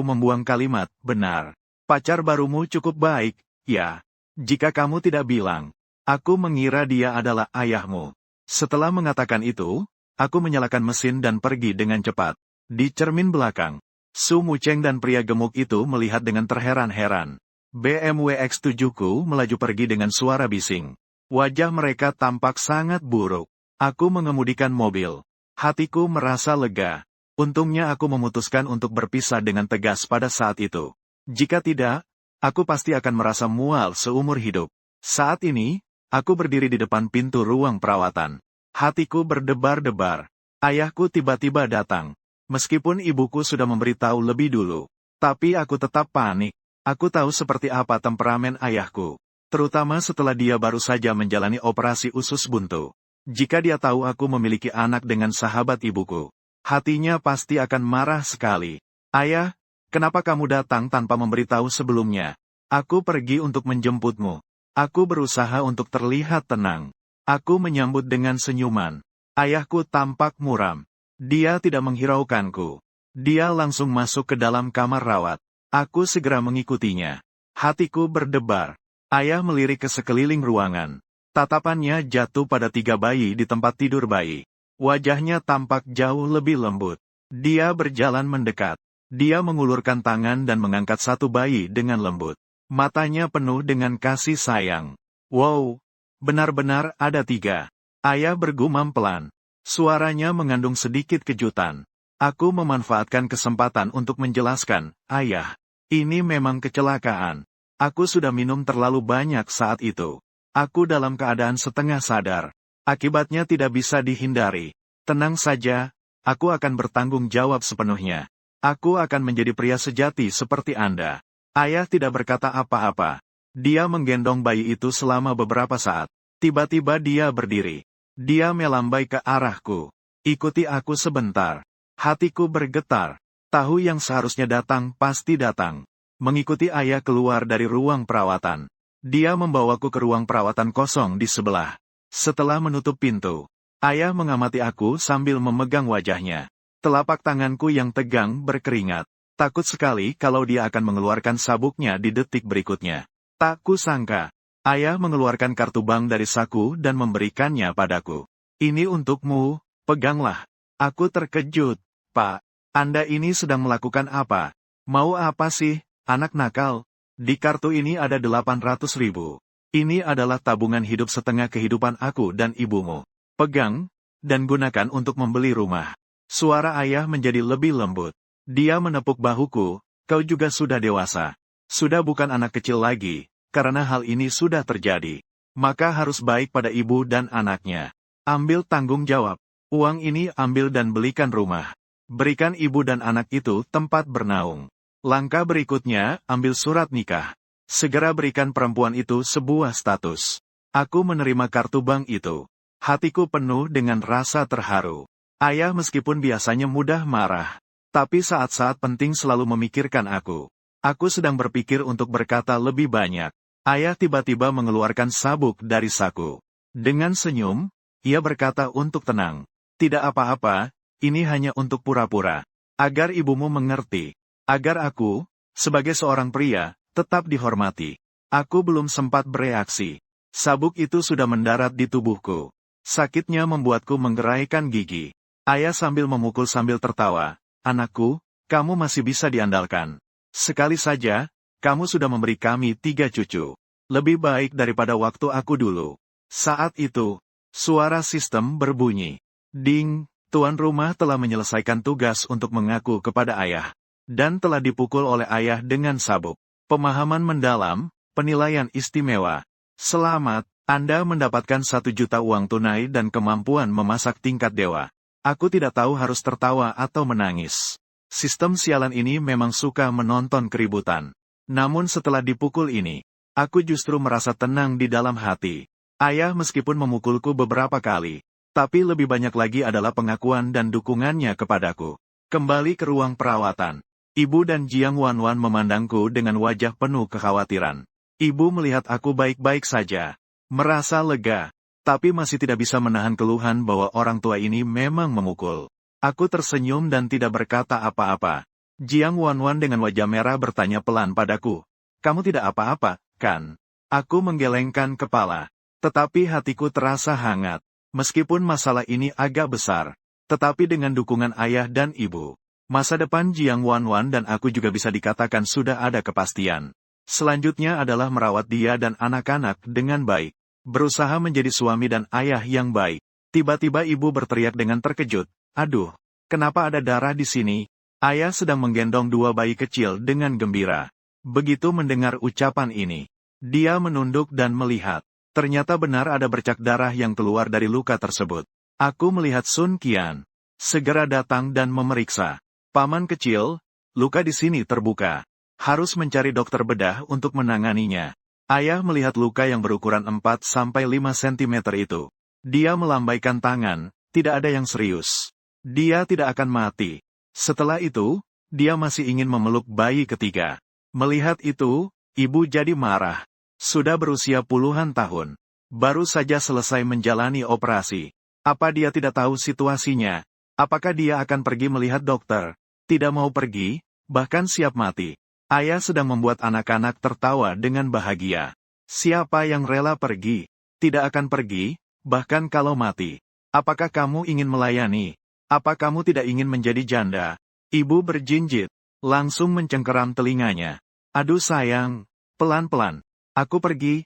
membuang kalimat, benar. Pacar barumu cukup baik, ya. Jika kamu tidak bilang. Aku mengira dia adalah ayahmu. Setelah mengatakan itu, aku menyalakan mesin dan pergi dengan cepat. Di cermin belakang, Su Mucheng dan pria gemuk itu melihat dengan terheran-heran. BMW X7-ku melaju pergi dengan suara bising. Wajah mereka tampak sangat buruk. Aku mengemudikan mobil. Hatiku merasa lega. Untungnya aku memutuskan untuk berpisah dengan tegas pada saat itu. Jika tidak, aku pasti akan merasa mual seumur hidup. Saat ini, aku berdiri di depan pintu ruang perawatan. Hatiku berdebar-debar. Ayahku tiba-tiba datang. Meskipun ibuku sudah memberitahu lebih dulu. Tapi aku tetap panik. Aku tahu seperti apa temperamen ayahku. Terutama setelah dia baru saja menjalani operasi usus buntu. Jika dia tahu aku memiliki anak dengan sahabat ibuku, hatinya pasti akan marah sekali. Ayah, kenapa kamu datang tanpa memberitahu sebelumnya? Aku pergi untuk menjemputmu. Aku berusaha untuk terlihat tenang. Aku menyambut dengan senyuman. Ayahku tampak muram. Dia tidak menghiraukanku. Dia langsung masuk ke dalam kamar rawat. Aku segera mengikutinya. Hatiku berdebar. Ayah melirik ke sekeliling ruangan. Tatapannya jatuh pada 3 bayi di tempat tidur bayi. Wajahnya tampak jauh lebih lembut. Dia berjalan mendekat. Dia mengulurkan tangan dan mengangkat 1 bayi dengan lembut. Matanya penuh dengan kasih sayang. Wow, benar-benar ada 3. Ayah bergumam pelan. Suaranya mengandung sedikit kejutan. Aku memanfaatkan kesempatan untuk menjelaskan, Ayah, ini memang kecelakaan. Aku sudah minum terlalu banyak saat itu. Aku dalam keadaan setengah sadar. Akibatnya tidak bisa dihindari. Tenang saja, aku akan bertanggung jawab sepenuhnya. Aku akan menjadi pria sejati seperti Anda. Ayah tidak berkata apa-apa. Dia menggendong bayi itu selama beberapa saat. Tiba-tiba dia berdiri. Dia melambai ke arahku. Ikuti aku sebentar. Hatiku bergetar. Tahu yang seharusnya datang pasti datang. Mengikuti ayah keluar dari ruang perawatan. Dia membawaku ke ruang perawatan kosong di sebelah. Setelah menutup pintu, ayah mengamati aku sambil memegang wajahnya. Telapak tanganku yang tegang berkeringat. Takut sekali kalau dia akan mengeluarkan sabuknya di detik berikutnya. Tak kusangka. Ayah mengeluarkan kartu bank dari saku dan memberikannya padaku. Ini untukmu, peganglah. Aku terkejut. Pak, Anda ini sedang melakukan apa? Mau apa sih, anak nakal? Di kartu ini ada 800 ribu. Ini adalah tabungan hidup setengah kehidupan aku dan ibumu. Pegang, dan gunakan untuk membeli rumah. Suara ayah menjadi lebih lembut. Dia menepuk bahuku, kau juga sudah dewasa. Sudah bukan anak kecil lagi, karena hal ini sudah terjadi. Maka harus baik pada ibu dan anaknya. Ambil tanggung jawab. Uang ini ambil dan belikan rumah. Berikan ibu dan anak itu tempat bernaung. Langkah berikutnya, ambil surat nikah. Segera berikan perempuan itu sebuah status. Aku menerima kartu bank itu. Hatiku penuh dengan rasa terharu. Ayah meskipun biasanya mudah marah, tapi saat-saat penting selalu memikirkan aku. Aku sedang berpikir untuk berkata lebih banyak. Ayah tiba-tiba mengeluarkan sabuk dari saku. Dengan senyum, ia berkata untuk tenang. Tidak apa-apa, ini hanya untuk pura-pura. Agar ibumu mengerti. Agar aku, sebagai seorang pria, tetap dihormati. Aku belum sempat bereaksi. Sabuk itu sudah mendarat di tubuhku. Sakitnya membuatku menggeraikan gigi. Ayah sambil memukul sambil tertawa. Anakku, kamu masih bisa diandalkan. Sekali saja, kamu sudah memberi kami 3 cucu. Lebih baik daripada waktu aku dulu. Saat itu, suara sistem berbunyi. Ding, tuan rumah telah menyelesaikan tugas untuk mengaku kepada ayah. Dan telah dipukul oleh ayah dengan sabuk. Pemahaman mendalam, penilaian istimewa. Selamat, Anda mendapatkan 1 juta uang tunai dan kemampuan memasak tingkat dewa. Aku tidak tahu harus tertawa atau menangis. Sistem sialan ini memang suka menonton keributan. Namun setelah dipukul ini, aku justru merasa tenang di dalam hati. Ayah meskipun memukulku beberapa kali, tapi lebih banyak lagi adalah pengakuan dan dukungannya kepadaku. Kembali ke ruang perawatan. Ibu dan Jiang Wanwan memandangku dengan wajah penuh kekhawatiran. Ibu melihat aku baik-baik saja. Merasa lega, tapi masih tidak bisa menahan keluhan bahwa orang tua ini memang memukul. Aku tersenyum dan tidak berkata apa-apa. Jiang Wanwan dengan wajah merah bertanya pelan padaku. Kamu tidak apa-apa, kan? Aku menggelengkan kepala. Tetapi hatiku terasa hangat. Meskipun masalah ini agak besar. Tetapi dengan dukungan ayah dan ibu, masa depan Jiang Wanwan dan aku juga bisa dikatakan sudah ada kepastian. Selanjutnya adalah merawat dia dan anak-anak dengan baik. Berusaha menjadi suami dan ayah yang baik. Tiba-tiba ibu berteriak dengan terkejut. Aduh, kenapa ada darah di sini? Ayah sedang menggendong 2 bayi kecil dengan gembira. Begitu mendengar ucapan ini, dia menunduk dan melihat. Ternyata benar ada bercak darah yang keluar dari luka tersebut. Aku melihat Sun Qian. Segera datang dan memeriksa. Paman kecil, luka di sini terbuka. Harus mencari dokter bedah untuk menanganinya. Ayah melihat luka yang berukuran 4-5 cm itu. Dia melambaikan tangan, tidak ada yang serius. Dia tidak akan mati. Setelah itu, dia masih ingin memeluk bayi ketiga. Melihat itu, ibu jadi marah. Sudah berusia puluhan tahun. Baru saja selesai menjalani operasi. Apa dia tidak tahu situasinya? Apakah dia akan pergi melihat dokter? Tidak mau pergi, bahkan siap mati. Ayah sedang membuat anak-anak tertawa dengan bahagia. Siapa yang rela pergi? Tidak akan pergi, bahkan kalau mati. Apakah kamu ingin melayani? Apa kamu tidak ingin menjadi janda? Ibu berjinjit, langsung mencengkeram telinganya. Aduh sayang, pelan-pelan. Aku pergi,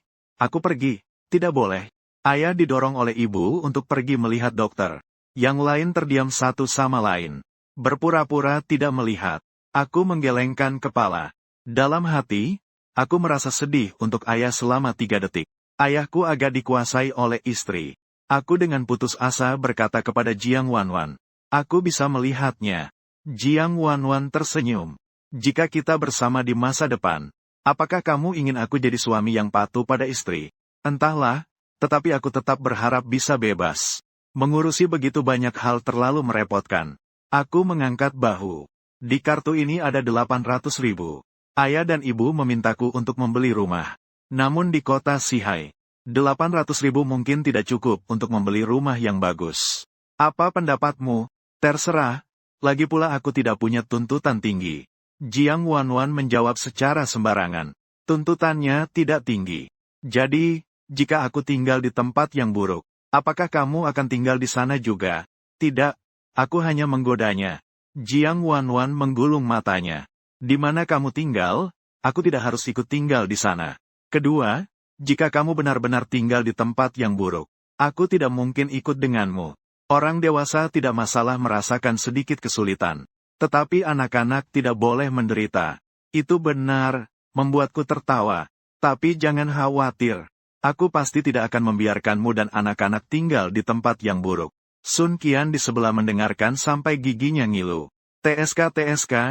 tidak boleh. Ayah didorong oleh ibu untuk pergi melihat dokter. Yang lain terdiam satu sama lain. Berpura-pura tidak melihat. Aku menggelengkan kepala. Dalam hati, aku merasa sedih untuk ayah selama 3 detik. Ayahku agak dikuasai oleh istri. Aku dengan putus asa berkata kepada Jiang Wanwan. Aku bisa melihatnya. Jiang Wanwan tersenyum. Jika kita bersama di masa depan, apakah kamu ingin aku jadi suami yang patuh pada istri? Entahlah, tetapi aku tetap berharap bisa bebas. Mengurusi begitu banyak hal terlalu merepotkan. Aku mengangkat bahu. Di kartu ini ada 800.000. Ayah dan ibu memintaku untuk membeli rumah. Namun di kota Sihai, 800.000 mungkin tidak cukup untuk membeli rumah yang bagus. Apa pendapatmu? Terserah. Lagi pula aku tidak punya tuntutan tinggi. Jiang Wanwan menjawab secara sembarangan. Tuntutannya tidak tinggi. Jadi, jika aku tinggal di tempat yang buruk, apakah kamu akan tinggal di sana juga? Tidak, aku hanya menggodanya. Jiang Wanwan menggulung matanya. Di mana kamu tinggal, aku tidak harus ikut tinggal di sana. Kedua, jika kamu benar-benar tinggal di tempat yang buruk, aku tidak mungkin ikut denganmu. Orang dewasa tidak masalah merasakan sedikit kesulitan. Tetapi anak-anak tidak boleh menderita. Itu benar, membuatku tertawa. Tapi jangan khawatir. Aku pasti tidak akan membiarkanmu dan anak-anak tinggal di tempat yang buruk. Sun Qian di sebelah mendengarkan sampai giginya ngilu. TSK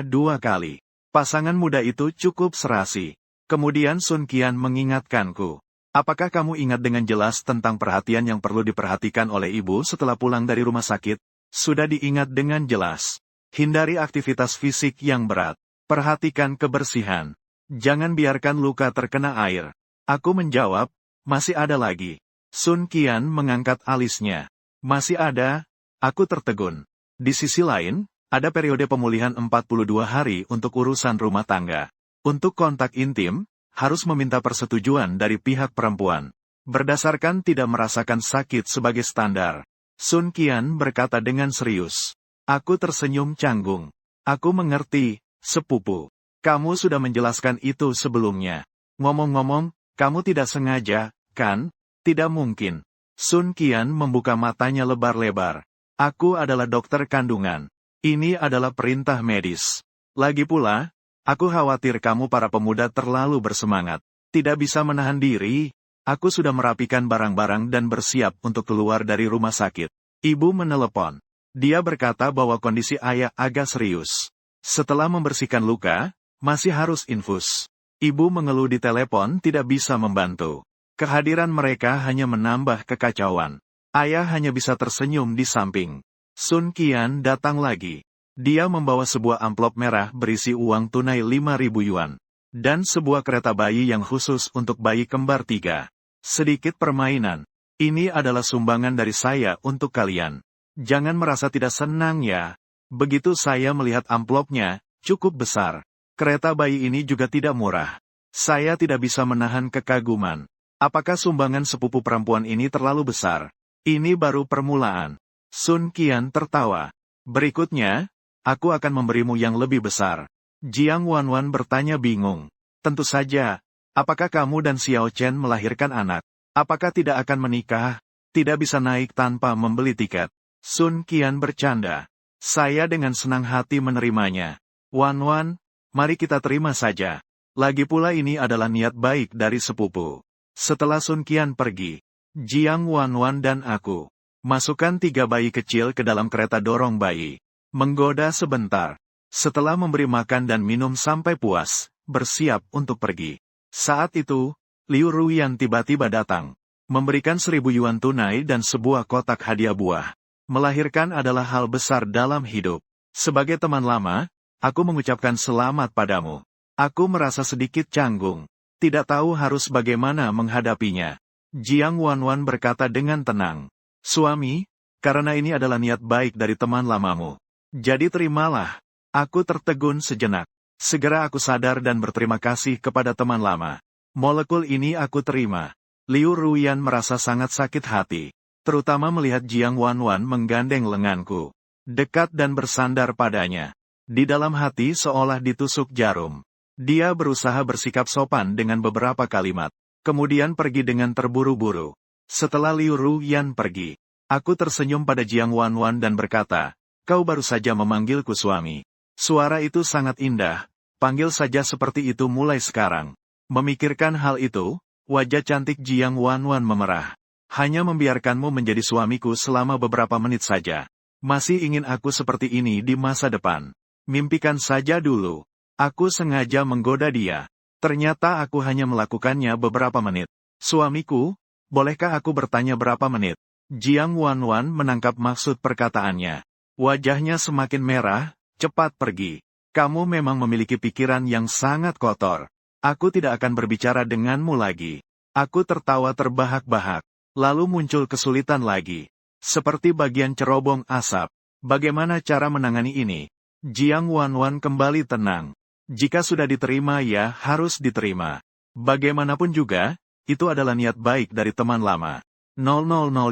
2 kali. Pasangan muda itu cukup serasi. Kemudian Sun Qian mengingatkanku. Apakah kamu ingat dengan jelas tentang perhatian yang perlu diperhatikan oleh ibu setelah pulang dari rumah sakit? Sudah diingat dengan jelas. Hindari aktivitas fisik yang berat. Perhatikan kebersihan. Jangan biarkan luka terkena air. Aku menjawab, masih ada lagi. Sun Qian mengangkat alisnya. Masih ada? Aku tertegun. Di sisi lain, ada periode pemulihan 42 hari untuk urusan rumah tangga. Untuk kontak intim, harus meminta persetujuan dari pihak perempuan. Berdasarkan tidak merasakan sakit sebagai standar. Sun Qian berkata dengan serius. Aku tersenyum canggung. Aku mengerti, sepupu. Kamu sudah menjelaskan itu sebelumnya. Ngomong-ngomong, kamu tidak sengaja, kan? Tidak mungkin. Sun Qian membuka matanya lebar-lebar. Aku adalah dokter kandungan. Ini adalah perintah medis. Lagi pula, aku khawatir kamu para pemuda terlalu bersemangat. Tidak bisa menahan diri. Aku sudah merapikan barang-barang dan bersiap untuk keluar dari rumah sakit. Ibu menelepon. Dia berkata bahwa kondisi ayah agak serius. Setelah membersihkan luka, masih harus infus. Ibu mengeluh di telepon tidak bisa membantu. Kehadiran mereka hanya menambah kekacauan. Ayah hanya bisa tersenyum di samping. Sun Qian datang lagi. Dia membawa sebuah amplop merah berisi uang tunai 5.000 yuan. Dan sebuah kereta bayi yang khusus untuk bayi kembar 3. Sedikit permainan. Ini adalah sumbangan dari saya untuk kalian. Jangan merasa tidak senang ya. Begitu saya melihat amplopnya, cukup besar. Kereta bayi ini juga tidak murah. Saya tidak bisa menahan kekaguman. Apakah sumbangan sepupu perempuan ini terlalu besar? Ini baru permulaan. Sun Qian tertawa. Berikutnya, aku akan memberimu yang lebih besar. Jiang Wanwan bertanya bingung. Tentu saja, apakah kamu dan Xiao Chen melahirkan anak? Apakah tidak akan menikah? Tidak bisa naik tanpa membeli tiket. Sun Qian bercanda. Saya dengan senang hati menerimanya. Wanwan, mari kita terima saja. Lagi pula ini adalah niat baik dari sepupu. Setelah Sun Qian pergi, Jiang Wanwan dan aku masukkan 3 bayi kecil ke dalam kereta dorong bayi. Menggoda sebentar. Setelah memberi makan dan minum sampai puas, bersiap untuk pergi. Saat itu, Liu Ruyan tiba-tiba datang. Memberikan 1.000 yuan tunai dan sebuah kotak hadiah buah. Melahirkan adalah hal besar dalam hidup. Sebagai teman lama, aku mengucapkan selamat padamu. Aku merasa sedikit canggung. Tidak tahu harus bagaimana menghadapinya. Jiang Wanwan berkata dengan tenang. Suami, karena ini adalah niat baik dari teman lamamu. Jadi terimalah. Aku tertegun sejenak. Segera aku sadar dan berterima kasih kepada teman lama. Molekul ini aku terima. Liu Ruyan merasa sangat sakit hati. Terutama melihat Jiang Wanwan menggandeng lenganku. Dekat dan bersandar padanya. Di dalam hati seolah ditusuk jarum. Dia berusaha bersikap sopan dengan beberapa kalimat. Kemudian pergi dengan terburu-buru. Setelah Liu Ruyan pergi, aku tersenyum pada Jiang Wanwan dan berkata, kau baru saja memanggilku suami. Suara itu sangat indah, panggil saja seperti itu mulai sekarang. Memikirkan hal itu, wajah cantik Jiang Wanwan memerah. Hanya membiarkanmu menjadi suamiku selama beberapa menit saja. Masih ingin aku seperti ini di masa depan. Mimpikan saja dulu. Aku sengaja menggoda dia. Ternyata aku hanya melakukannya beberapa menit. Suamiku, bolehkah aku bertanya berapa menit? Jiang Wanwan menangkap maksud perkataannya. Wajahnya semakin merah, cepat pergi. Kamu memang memiliki pikiran yang sangat kotor. Aku tidak akan berbicara denganmu lagi. Aku tertawa terbahak-bahak. Lalu muncul kesulitan lagi. Seperti bagian cerobong asap. Bagaimana cara menangani ini? Jiang Wanwan kembali tenang. Jika sudah diterima ya harus diterima. Bagaimanapun juga, itu adalah niat baik dari teman lama. 000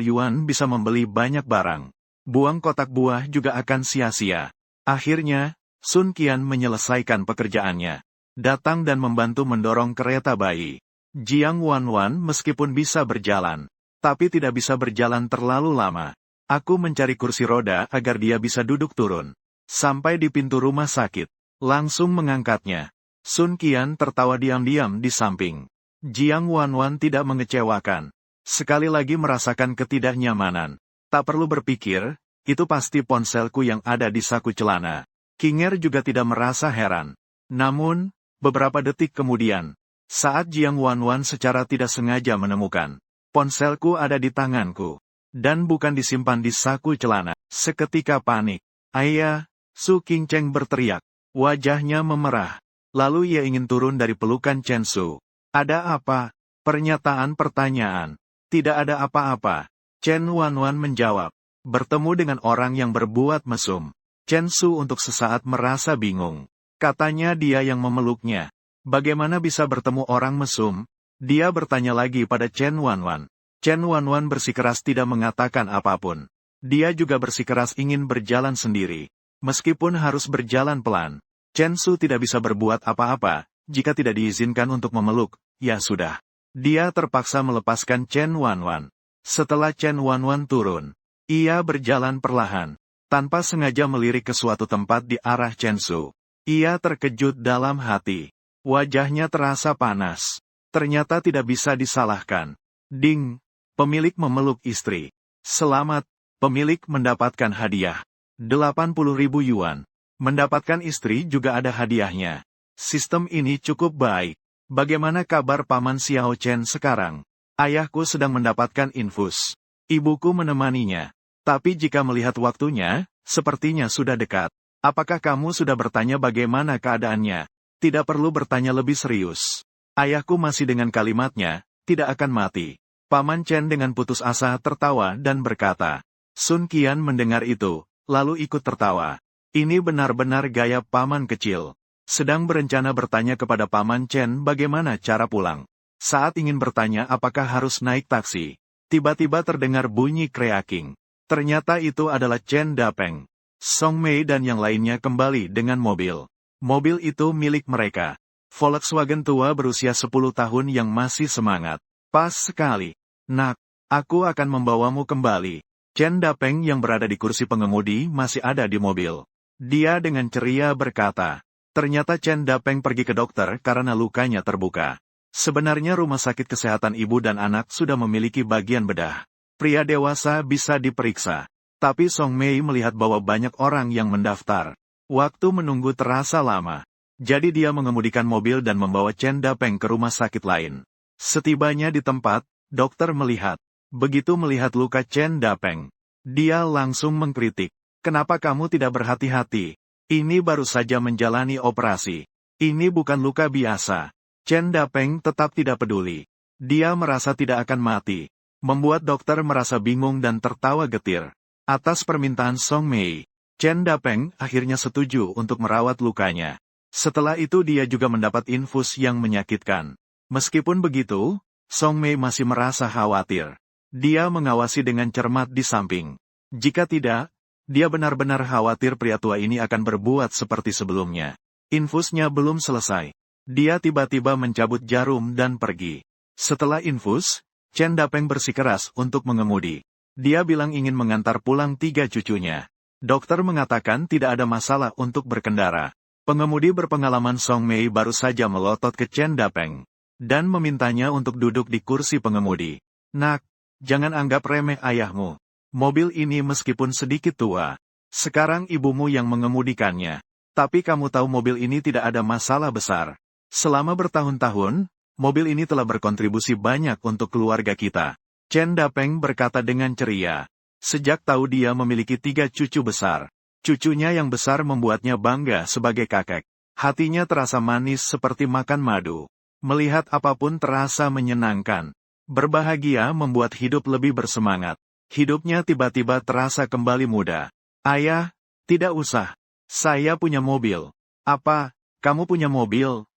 yuan bisa membeli banyak barang. Buang kotak buah juga akan sia-sia. Akhirnya, Sun Qian menyelesaikan pekerjaannya. Datang dan membantu mendorong kereta bayi. Jiang Wanwan meskipun bisa berjalan, tapi tidak bisa berjalan terlalu lama. Aku mencari kursi roda agar dia bisa duduk turun. Sampai di pintu rumah sakit. Langsung mengangkatnya. Sun Qian tertawa diam-diam di samping. Jiang Wanwan tidak mengecewakan. Sekali lagi merasakan ketidaknyamanan. Tak perlu berpikir, itu pasti ponselku yang ada di saku celana. Kinger juga tidak merasa heran. Namun, beberapa detik kemudian, Saat Jiang Wanwan secara tidak sengaja menemukan, ponselku ada di tanganku, dan bukan disimpan di saku celana. Seketika panik. Ayah, Su Qingcheng berteriak. Wajahnya memerah. Lalu ia ingin turun dari pelukan Chen Su. Ada apa? Pertanyaan. Tidak ada apa-apa. Chen Wanwan menjawab. Bertemu dengan orang yang berbuat mesum. Chen Su untuk sesaat merasa bingung. Katanya dia yang memeluknya. Bagaimana bisa bertemu orang mesum? Dia bertanya lagi pada Chen Wanwan. Chen Wanwan bersikeras tidak mengatakan apapun. Dia juga bersikeras ingin berjalan sendiri. Meskipun harus berjalan pelan. Chen Su tidak bisa berbuat apa-apa, jika tidak diizinkan untuk memeluk, ya sudah. Dia terpaksa melepaskan Chen Wanwan. Setelah Chen Wanwan turun, ia berjalan perlahan, tanpa sengaja melirik ke suatu tempat di arah Chen Su. Ia terkejut dalam hati. Wajahnya terasa panas. Ternyata tidak bisa disalahkan. Ding! Pemilik memeluk istri. Selamat, pemilik mendapatkan hadiah. 80.000 yuan. Mendapatkan istri juga ada hadiahnya. Sistem ini cukup baik. Bagaimana kabar Paman Xiao Chen sekarang? Ayahku sedang mendapatkan infus. Ibuku menemaninya. Tapi jika melihat waktunya, sepertinya sudah dekat. Apakah kamu sudah bertanya bagaimana keadaannya? Tidak perlu bertanya lebih serius. Ayahku masih dengan kalimatnya, tidak akan mati. Paman Chen dengan putus asa tertawa dan berkata. Sun Qian mendengar itu, lalu ikut tertawa. Ini benar-benar gaya paman kecil. Sedang berencana bertanya kepada Paman Chen bagaimana cara pulang. Saat ingin bertanya apakah harus naik taksi, tiba-tiba terdengar bunyi kreaking. Ternyata itu adalah Chen Dapeng. Song Mei dan yang lainnya kembali dengan mobil. Mobil itu milik mereka. Volkswagen tua berusia 10 tahun yang masih semangat. Pas sekali. Nak, aku akan membawamu kembali. Chen Dapeng yang berada di kursi pengemudi masih ada di mobil. Dia dengan ceria berkata. Ternyata Chen Dapeng pergi ke dokter karena lukanya terbuka. Sebenarnya rumah sakit kesehatan ibu dan anak sudah memiliki bagian bedah. Pria dewasa bisa diperiksa. Tapi Song Mei melihat bahwa banyak orang yang mendaftar. Waktu menunggu terasa lama. Jadi dia mengemudikan mobil dan membawa Chen Dapeng ke rumah sakit lain. Setibanya di tempat, dokter melihat. Begitu melihat luka Chen Dapeng, dia langsung mengkritik. Kenapa kamu tidak berhati-hati? Ini baru saja menjalani operasi. Ini bukan luka biasa. Chen Dapeng tetap tidak peduli. Dia merasa tidak akan mati. Membuat dokter merasa bingung dan tertawa getir. Atas permintaan Song Mei, Chen Dapeng akhirnya setuju untuk merawat lukanya. Setelah itu dia juga mendapat infus yang menyakitkan. Meskipun begitu, Song Mei masih merasa khawatir. Dia mengawasi dengan cermat di samping. Jika tidak, dia benar-benar khawatir pria tua ini akan berbuat seperti sebelumnya. Infusnya belum selesai. Dia tiba-tiba mencabut jarum dan pergi. Setelah infus, Chen Dapeng bersikeras untuk mengemudi. Dia bilang ingin mengantar pulang 3 cucunya. Dokter mengatakan tidak ada masalah untuk berkendara. Pengemudi berpengalaman Song Mei baru saja melotot ke Chen Dapeng dan memintanya untuk duduk di kursi pengemudi. Nak, jangan anggap remeh ayahmu. Mobil ini meskipun sedikit tua, sekarang ibumu yang mengemudikannya. Tapi kamu tahu mobil ini tidak ada masalah besar. Selama bertahun-tahun, mobil ini telah berkontribusi banyak untuk keluarga kita. Chen Dapeng berkata dengan ceria. Sejak tahu dia memiliki 3 cucu besar. Cucunya yang besar membuatnya bangga sebagai kakek. Hatinya terasa manis seperti makan madu. Melihat apapun terasa menyenangkan. Berbahagia membuat hidup lebih bersemangat. Hidupnya tiba-tiba terasa kembali muda. Ayah, tidak usah. Saya punya mobil. Apa, kamu punya mobil?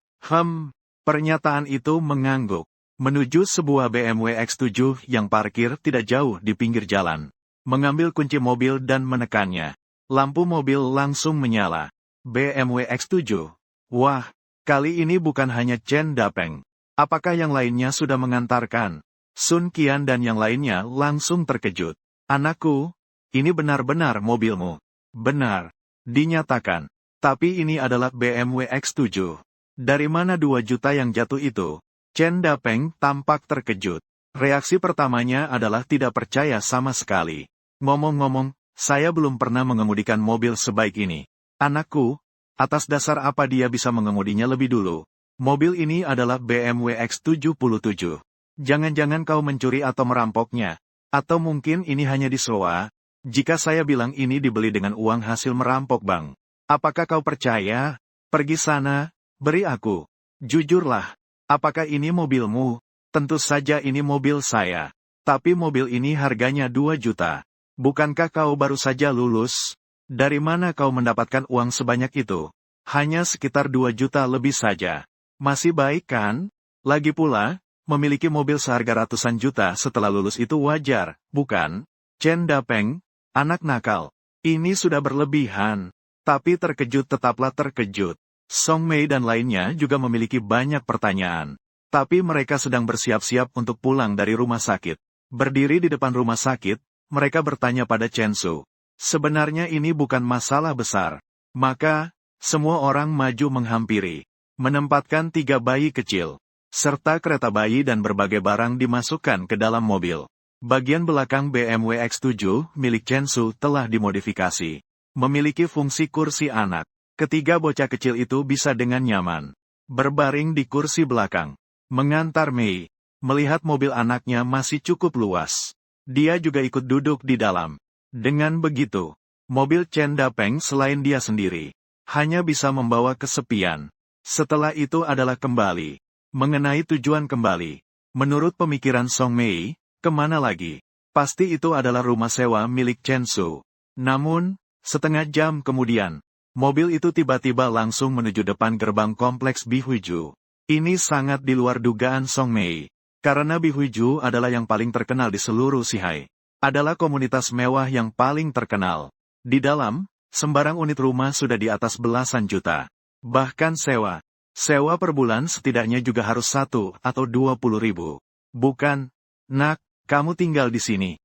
Pernyataan itu mengangguk. Menuju sebuah BMW X7 yang parkir tidak jauh di pinggir jalan. Mengambil kunci mobil dan menekannya. Lampu mobil langsung menyala. BMW X7. Wah, kali ini bukan hanya Chen Dapeng. Apakah yang lainnya sudah mengantarkan? Sun Qian dan yang lainnya langsung terkejut. Anakku, ini benar-benar mobilmu. Benar. Dinyatakan. Tapi ini adalah BMW X7. Dari mana 2 juta yang jatuh itu? Chen Dapeng tampak terkejut. Reaksi pertamanya adalah tidak percaya sama sekali. Ngomong-ngomong, saya belum pernah mengemudikan mobil sebaik ini. Anakku, atas dasar apa dia bisa mengemudinya lebih dulu? Mobil ini adalah BMW X77. Jangan-jangan kau mencuri atau merampoknya. Atau mungkin ini hanya disewa? Jika saya bilang ini dibeli dengan uang hasil merampok, Bang. Apakah kau percaya? Pergi sana, beri aku. Jujurlah. Apakah ini mobilmu? Tentu saja ini mobil saya. Tapi mobil ini harganya 2 juta. Bukankah kau baru saja lulus? Dari mana kau mendapatkan uang sebanyak itu? Hanya sekitar 2 juta lebih saja. Masih baik kan? Lagi pula, memiliki mobil seharga ratusan juta setelah lulus itu wajar, bukan? Chen Dapeng, anak nakal. Ini sudah berlebihan. Tapi terkejut tetaplah terkejut. Song Mei dan lainnya juga memiliki banyak pertanyaan. Tapi mereka sedang bersiap-siap untuk pulang dari rumah sakit. Berdiri di depan rumah sakit, mereka bertanya pada Chen Su. Sebenarnya ini bukan masalah besar. Maka, semua orang maju menghampiri. Menempatkan 3 bayi kecil. Serta kereta bayi dan berbagai barang dimasukkan ke dalam mobil. Bagian belakang BMW X7 milik Chen Su telah dimodifikasi. Memiliki fungsi kursi anak. Ketiga bocah kecil itu bisa dengan nyaman berbaring di kursi belakang. Mengantar Mei. Melihat mobil anaknya masih cukup luas. Dia juga ikut duduk di dalam. Dengan begitu, mobil Chen Dapeng selain dia sendiri, hanya bisa membawa kesepian. Setelah itu adalah kembali. Mengenai tujuan kembali. Menurut pemikiran Song Mei, kemana lagi? Pasti itu adalah rumah sewa milik Chen Su. Namun, setengah jam kemudian, mobil itu tiba-tiba langsung menuju depan gerbang kompleks Bihuiju. Ini sangat di luar dugaan Song Mei. Karena Bihuiju adalah yang paling terkenal di seluruh Sihai. Adalah komunitas mewah yang paling terkenal. Di dalam, sembarang unit rumah sudah di atas belasan juta. Bahkan sewa. Sewa per bulan setidaknya juga harus 1 atau 20 ribu. Bukan, nak, kamu tinggal di sini.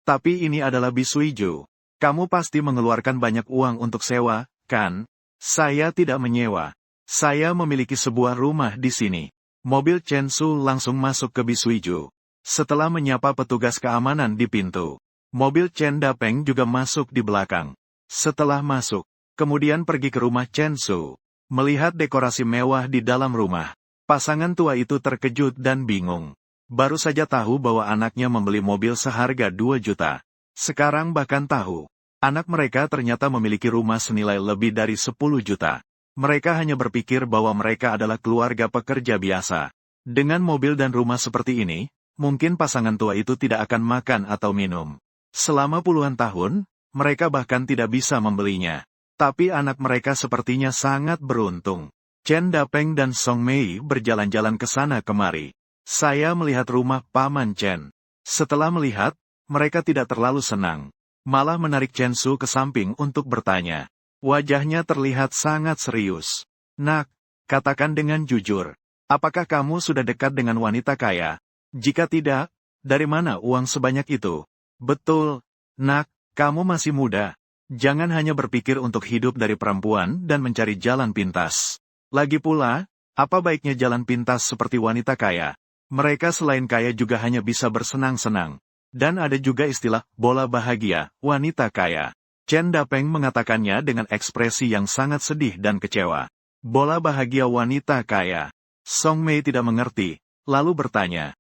Tapi ini adalah Bihuiju. Kamu pasti mengeluarkan banyak uang untuk sewa, kan? Saya tidak menyewa. Saya memiliki sebuah rumah di sini. Mobil Chen Su langsung masuk ke Bihuiju. Setelah menyapa petugas keamanan di pintu, mobil Chen Dapeng juga masuk di belakang. Setelah masuk, kemudian pergi ke rumah Chen Su. Melihat dekorasi mewah di dalam rumah, pasangan tua itu terkejut dan bingung. Baru saja tahu bahwa anaknya membeli mobil seharga 2 juta. Sekarang bahkan tahu, anak mereka ternyata memiliki rumah senilai lebih dari 10 juta. Mereka hanya berpikir bahwa mereka adalah keluarga pekerja biasa. Dengan mobil dan rumah seperti ini, mungkin pasangan tua itu tidak akan makan atau minum. Selama puluhan tahun, mereka bahkan tidak bisa membelinya. Tapi anak mereka sepertinya sangat beruntung. Chen Dapeng dan Song Mei berjalan-jalan ke sana kemari. Saya melihat rumah Paman Chen. Setelah melihat, mereka tidak terlalu senang. Malah menarik Chen Su ke samping untuk bertanya. Wajahnya terlihat sangat serius. Nak, katakan dengan jujur. Apakah kamu sudah dekat dengan wanita kaya? Jika tidak, dari mana uang sebanyak itu? Betul, nak, kamu masih muda. Jangan hanya berpikir untuk hidup dari perempuan dan mencari jalan pintas. Lagi pula, apa baiknya jalan pintas seperti wanita kaya? Mereka selain kaya juga hanya bisa bersenang-senang. Dan ada juga istilah bola bahagia, wanita kaya. Chen Dapeng mengatakannya dengan ekspresi yang sangat sedih dan kecewa. Bola bahagia wanita kaya. Song Mei tidak mengerti, lalu bertanya.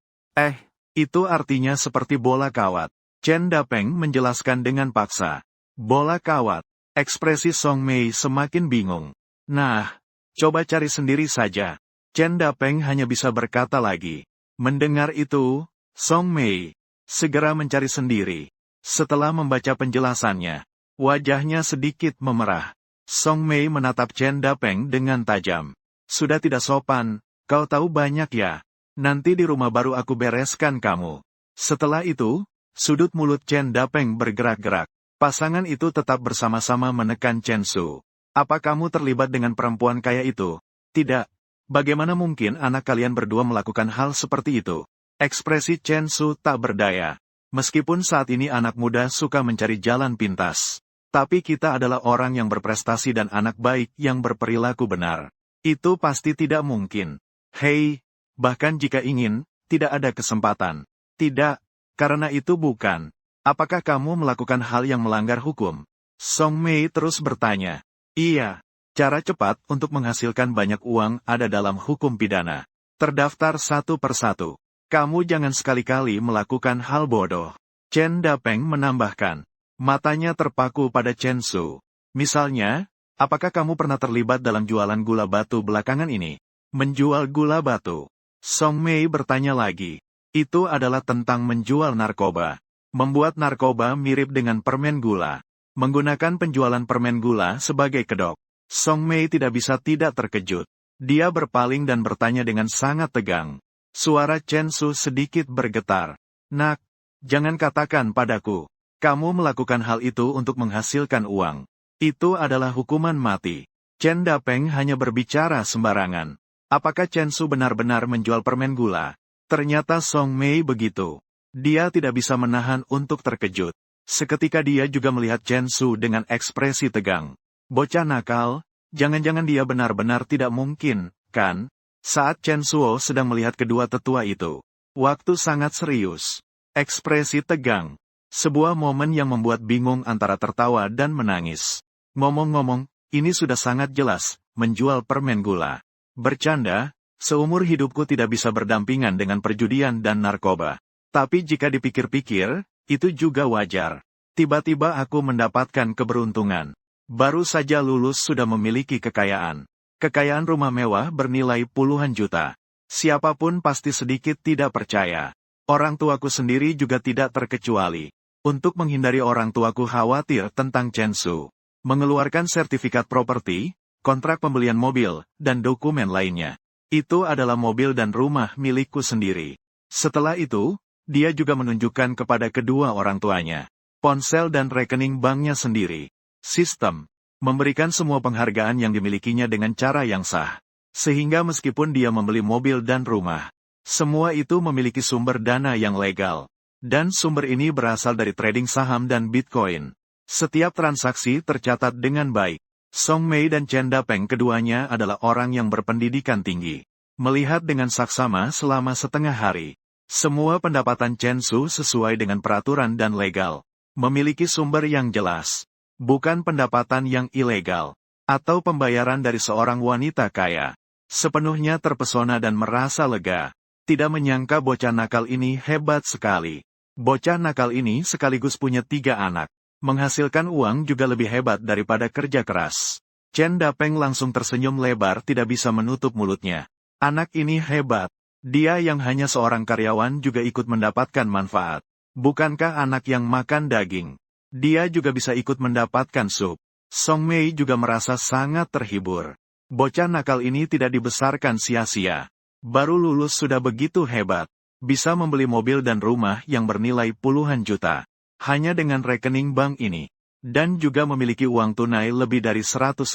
Itu artinya seperti bola kawat. Chen Dapeng menjelaskan dengan paksa. Bola kawat. Ekspresi Song Mei semakin bingung. Nah, coba cari sendiri saja. Chen Dapeng hanya bisa berkata lagi. Mendengar itu, Song Mei segera mencari sendiri. Setelah membaca penjelasannya, wajahnya sedikit memerah. Song Mei menatap Chen Dapeng dengan tajam. Sudah tidak sopan, kau tahu banyak ya. Nanti di rumah baru aku bereskan kamu. Setelah itu, sudut mulut Chen Dapeng bergerak-gerak. Pasangan itu tetap bersama-sama menekan Chen Su. Apa kamu terlibat dengan perempuan kaya itu? Tidak. Bagaimana mungkin anak kalian berdua melakukan hal seperti itu? Ekspresi Chen Su tak berdaya. Meskipun saat ini anak muda suka mencari jalan pintas. Tapi kita adalah orang yang berprestasi dan anak baik yang berperilaku benar. Itu pasti tidak mungkin. Hei, bahkan jika ingin, tidak ada kesempatan. Tidak, karena itu bukan. Apakah kamu melakukan hal yang melanggar hukum? Song Mei terus bertanya. Iya. Cara cepat untuk menghasilkan banyak uang ada dalam hukum pidana. Terdaftar satu persatu. Kamu jangan sekali-kali melakukan hal bodoh. Chen Dapeng menambahkan. Matanya terpaku pada Chen Su. Misalnya, apakah kamu pernah terlibat dalam jualan gula batu belakangan ini? Menjual gula batu. Song Mei bertanya lagi. Itu adalah tentang menjual narkoba. Membuat narkoba mirip dengan permen gula. Menggunakan penjualan permen gula sebagai kedok. Song Mei tidak bisa tidak terkejut. Dia berpaling dan bertanya dengan sangat tegang. Suara Chen Su sedikit bergetar. Nak, jangan katakan padaku. Kamu melakukan hal itu untuk menghasilkan uang. Itu adalah hukuman mati. Chen Dapeng hanya berbicara sembarangan. Apakah Chen Su benar-benar menjual permen gula? Ternyata Song Mei begitu. Dia tidak bisa menahan untuk terkejut. Seketika dia juga melihat Chen Su dengan ekspresi tegang. Bocah nakal, jangan-jangan dia benar-benar tidak mungkin, kan? Saat Chen Suo sedang melihat kedua tetua itu. Waktu sangat serius. Ekspresi tegang. Sebuah momen yang membuat bingung antara tertawa dan menangis. Ngomong-ngomong, ini sudah sangat jelas, menjual permen gula. Bercanda, seumur hidupku tidak bisa berdampingan dengan perjudian dan narkoba. Tapi jika dipikir-pikir, itu juga wajar. Tiba-tiba aku mendapatkan keberuntungan. Baru saja lulus sudah memiliki kekayaan. Kekayaan rumah mewah bernilai puluhan juta. Siapapun pasti sedikit tidak percaya. Orang tuaku sendiri juga tidak terkecuali. Untuk menghindari orang tuaku khawatir tentang Chen Su. Mengeluarkan sertifikat properti, kontrak pembelian mobil, dan dokumen lainnya. Itu adalah mobil dan rumah milikku sendiri. Setelah itu, dia juga menunjukkan kepada kedua orang tuanya. Ponsel dan rekening banknya sendiri. Sistem. Memberikan semua penghargaan yang dimilikinya dengan cara yang sah. Sehingga meskipun dia membeli mobil dan rumah, semua itu memiliki sumber dana yang legal. Dan sumber ini berasal dari trading saham dan Bitcoin. Setiap transaksi tercatat dengan baik. Song Mei dan Chen Dapeng keduanya adalah orang yang berpendidikan tinggi. Melihat dengan saksama selama setengah hari. Semua pendapatan Chen Su sesuai dengan peraturan dan legal. Memiliki sumber yang jelas. Bukan pendapatan yang ilegal. Atau pembayaran dari seorang wanita kaya. Sepenuhnya terpesona dan merasa lega. Tidak menyangka bocah nakal ini hebat sekali. Bocah nakal ini sekaligus punya 3 anak. Menghasilkan uang juga lebih hebat daripada kerja keras. Chen Dapeng langsung tersenyum lebar tidak bisa menutup mulutnya. Anak ini hebat. Dia yang hanya seorang karyawan juga ikut mendapatkan manfaat. Bukankah anak yang makan daging? Dia juga bisa ikut mendapatkan sup. Song Mei juga merasa sangat terhibur. Bocah nakal ini tidak dibesarkan sia-sia. Baru lulus sudah begitu hebat. Bisa membeli mobil dan rumah yang bernilai puluhan juta. Hanya dengan rekening bank ini. Dan juga memiliki uang tunai lebih dari 100.000.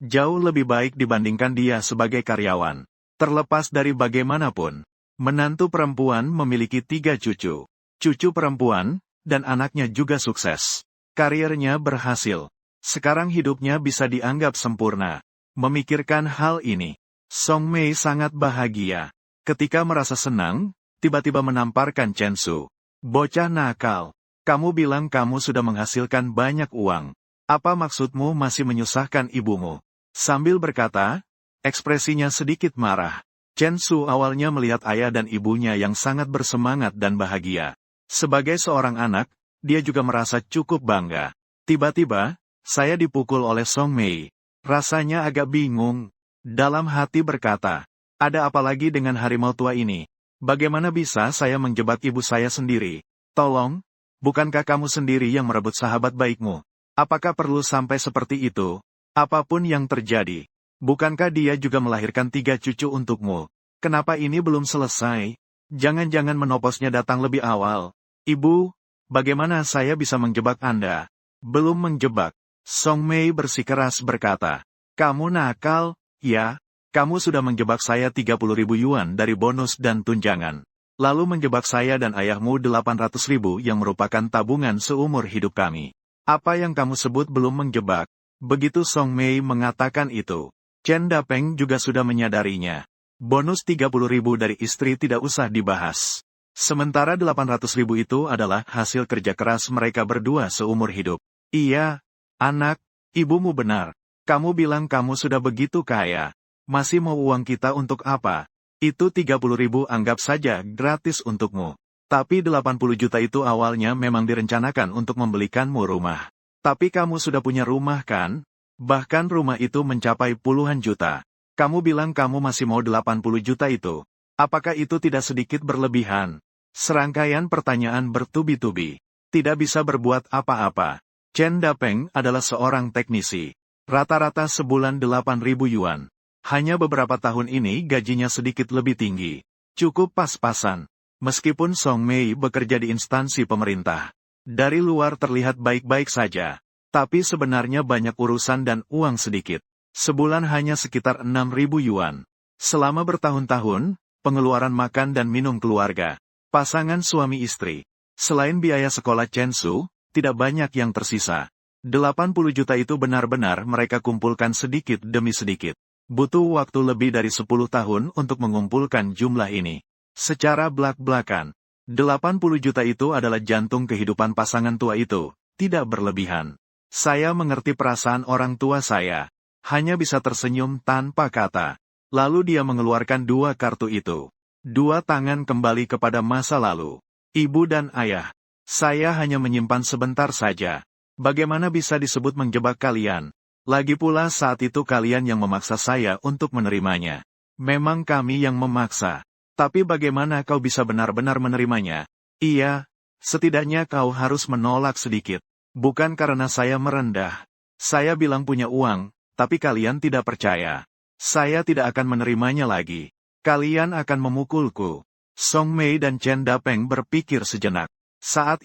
Jauh lebih baik dibandingkan dia sebagai karyawan. Terlepas dari bagaimanapun, menantu perempuan memiliki 3 cucu. Cucu perempuan, dan anaknya juga sukses. Karirnya berhasil. Sekarang hidupnya bisa dianggap sempurna. Memikirkan hal ini, Song Mei sangat bahagia. Ketika merasa senang, tiba-tiba menamparkan Chen Su. Bocah nakal, kamu bilang kamu sudah menghasilkan banyak uang. Apa maksudmu masih menyusahkan ibumu? Sambil berkata, ekspresinya sedikit marah. Chen Su awalnya melihat ayah dan ibunya yang sangat bersemangat dan bahagia. Sebagai seorang anak, dia juga merasa cukup bangga. Tiba-tiba, saya dipukul oleh Song Mei. Rasanya agak bingung. Dalam hati berkata, ada apa lagi dengan harimau tua ini? Bagaimana bisa saya menjebak ibu saya sendiri? Tolong, bukankah kamu sendiri yang merebut sahabat baikmu? Apakah perlu sampai seperti itu? Apapun yang terjadi. Bukankah dia juga melahirkan 3 cucu untukmu? Kenapa ini belum selesai? Jangan-jangan menoposnya datang lebih awal. Ibu, bagaimana saya bisa menjebak Anda? Belum menjebak. Song Mei bersikeras berkata. Kamu nakal, ya? Kamu sudah menjebak saya 30.000 yuan dari bonus dan tunjangan. Lalu menjebak saya dan ayahmu 800.000 yang merupakan tabungan seumur hidup kami. Apa yang kamu sebut belum menjebak? Begitu Song Mei mengatakan itu. Chen Dapeng juga sudah menyadarinya. Bonus 30.000 dari istri tidak usah dibahas. Sementara 800.000 itu adalah hasil kerja keras mereka berdua seumur hidup. Iya, anak, ibumu benar. Kamu bilang kamu sudah begitu kaya. Masih mau uang kita untuk apa? Itu 30.000 anggap saja gratis untukmu. Tapi 80 juta itu awalnya memang direncanakan untuk membelikanmu rumah. Tapi kamu sudah punya rumah kan? Bahkan rumah itu mencapai puluhan juta. Kamu bilang kamu masih mau 80 juta itu. Apakah itu tidak sedikit berlebihan? Serangkaian pertanyaan bertubi-tubi. Tidak bisa berbuat apa-apa. Chen Dapeng adalah seorang teknisi. Rata-rata sebulan 8.000 yuan. Hanya beberapa tahun ini gajinya sedikit lebih tinggi. Cukup pas-pasan. Meskipun Song Mei bekerja di instansi pemerintah. Dari luar terlihat baik-baik saja. Tapi sebenarnya banyak urusan dan uang sedikit. Sebulan hanya sekitar 6.000 yuan. Selama bertahun-tahun, pengeluaran makan dan minum keluarga. Pasangan suami istri. Selain biaya sekolah Chen Su, tidak banyak yang tersisa. 80 juta itu benar-benar mereka kumpulkan sedikit demi sedikit. Butuh waktu lebih dari 10 tahun untuk mengumpulkan jumlah ini. Secara blak-blakan, 80 juta itu adalah jantung kehidupan pasangan tua itu, tidak berlebihan. Saya mengerti perasaan orang tua saya. Hanya bisa tersenyum tanpa kata. Lalu dia mengeluarkan 2 kartu itu. 2 tangan kembali kepada masa lalu. Ibu dan ayah. Saya hanya menyimpan sebentar saja. Bagaimana bisa disebut menjebak kalian? Lagi pula saat itu kalian yang memaksa saya untuk menerimanya. Memang kami yang memaksa. Tapi bagaimana kau bisa benar-benar menerimanya? Iya, setidaknya kau harus menolak sedikit. Bukan karena saya merendah. Saya bilang punya uang, tapi kalian tidak percaya. Saya tidak akan menerimanya lagi. Kalian akan memukulku. Song Mei dan Chen Dapeng berpikir sejenak. Saat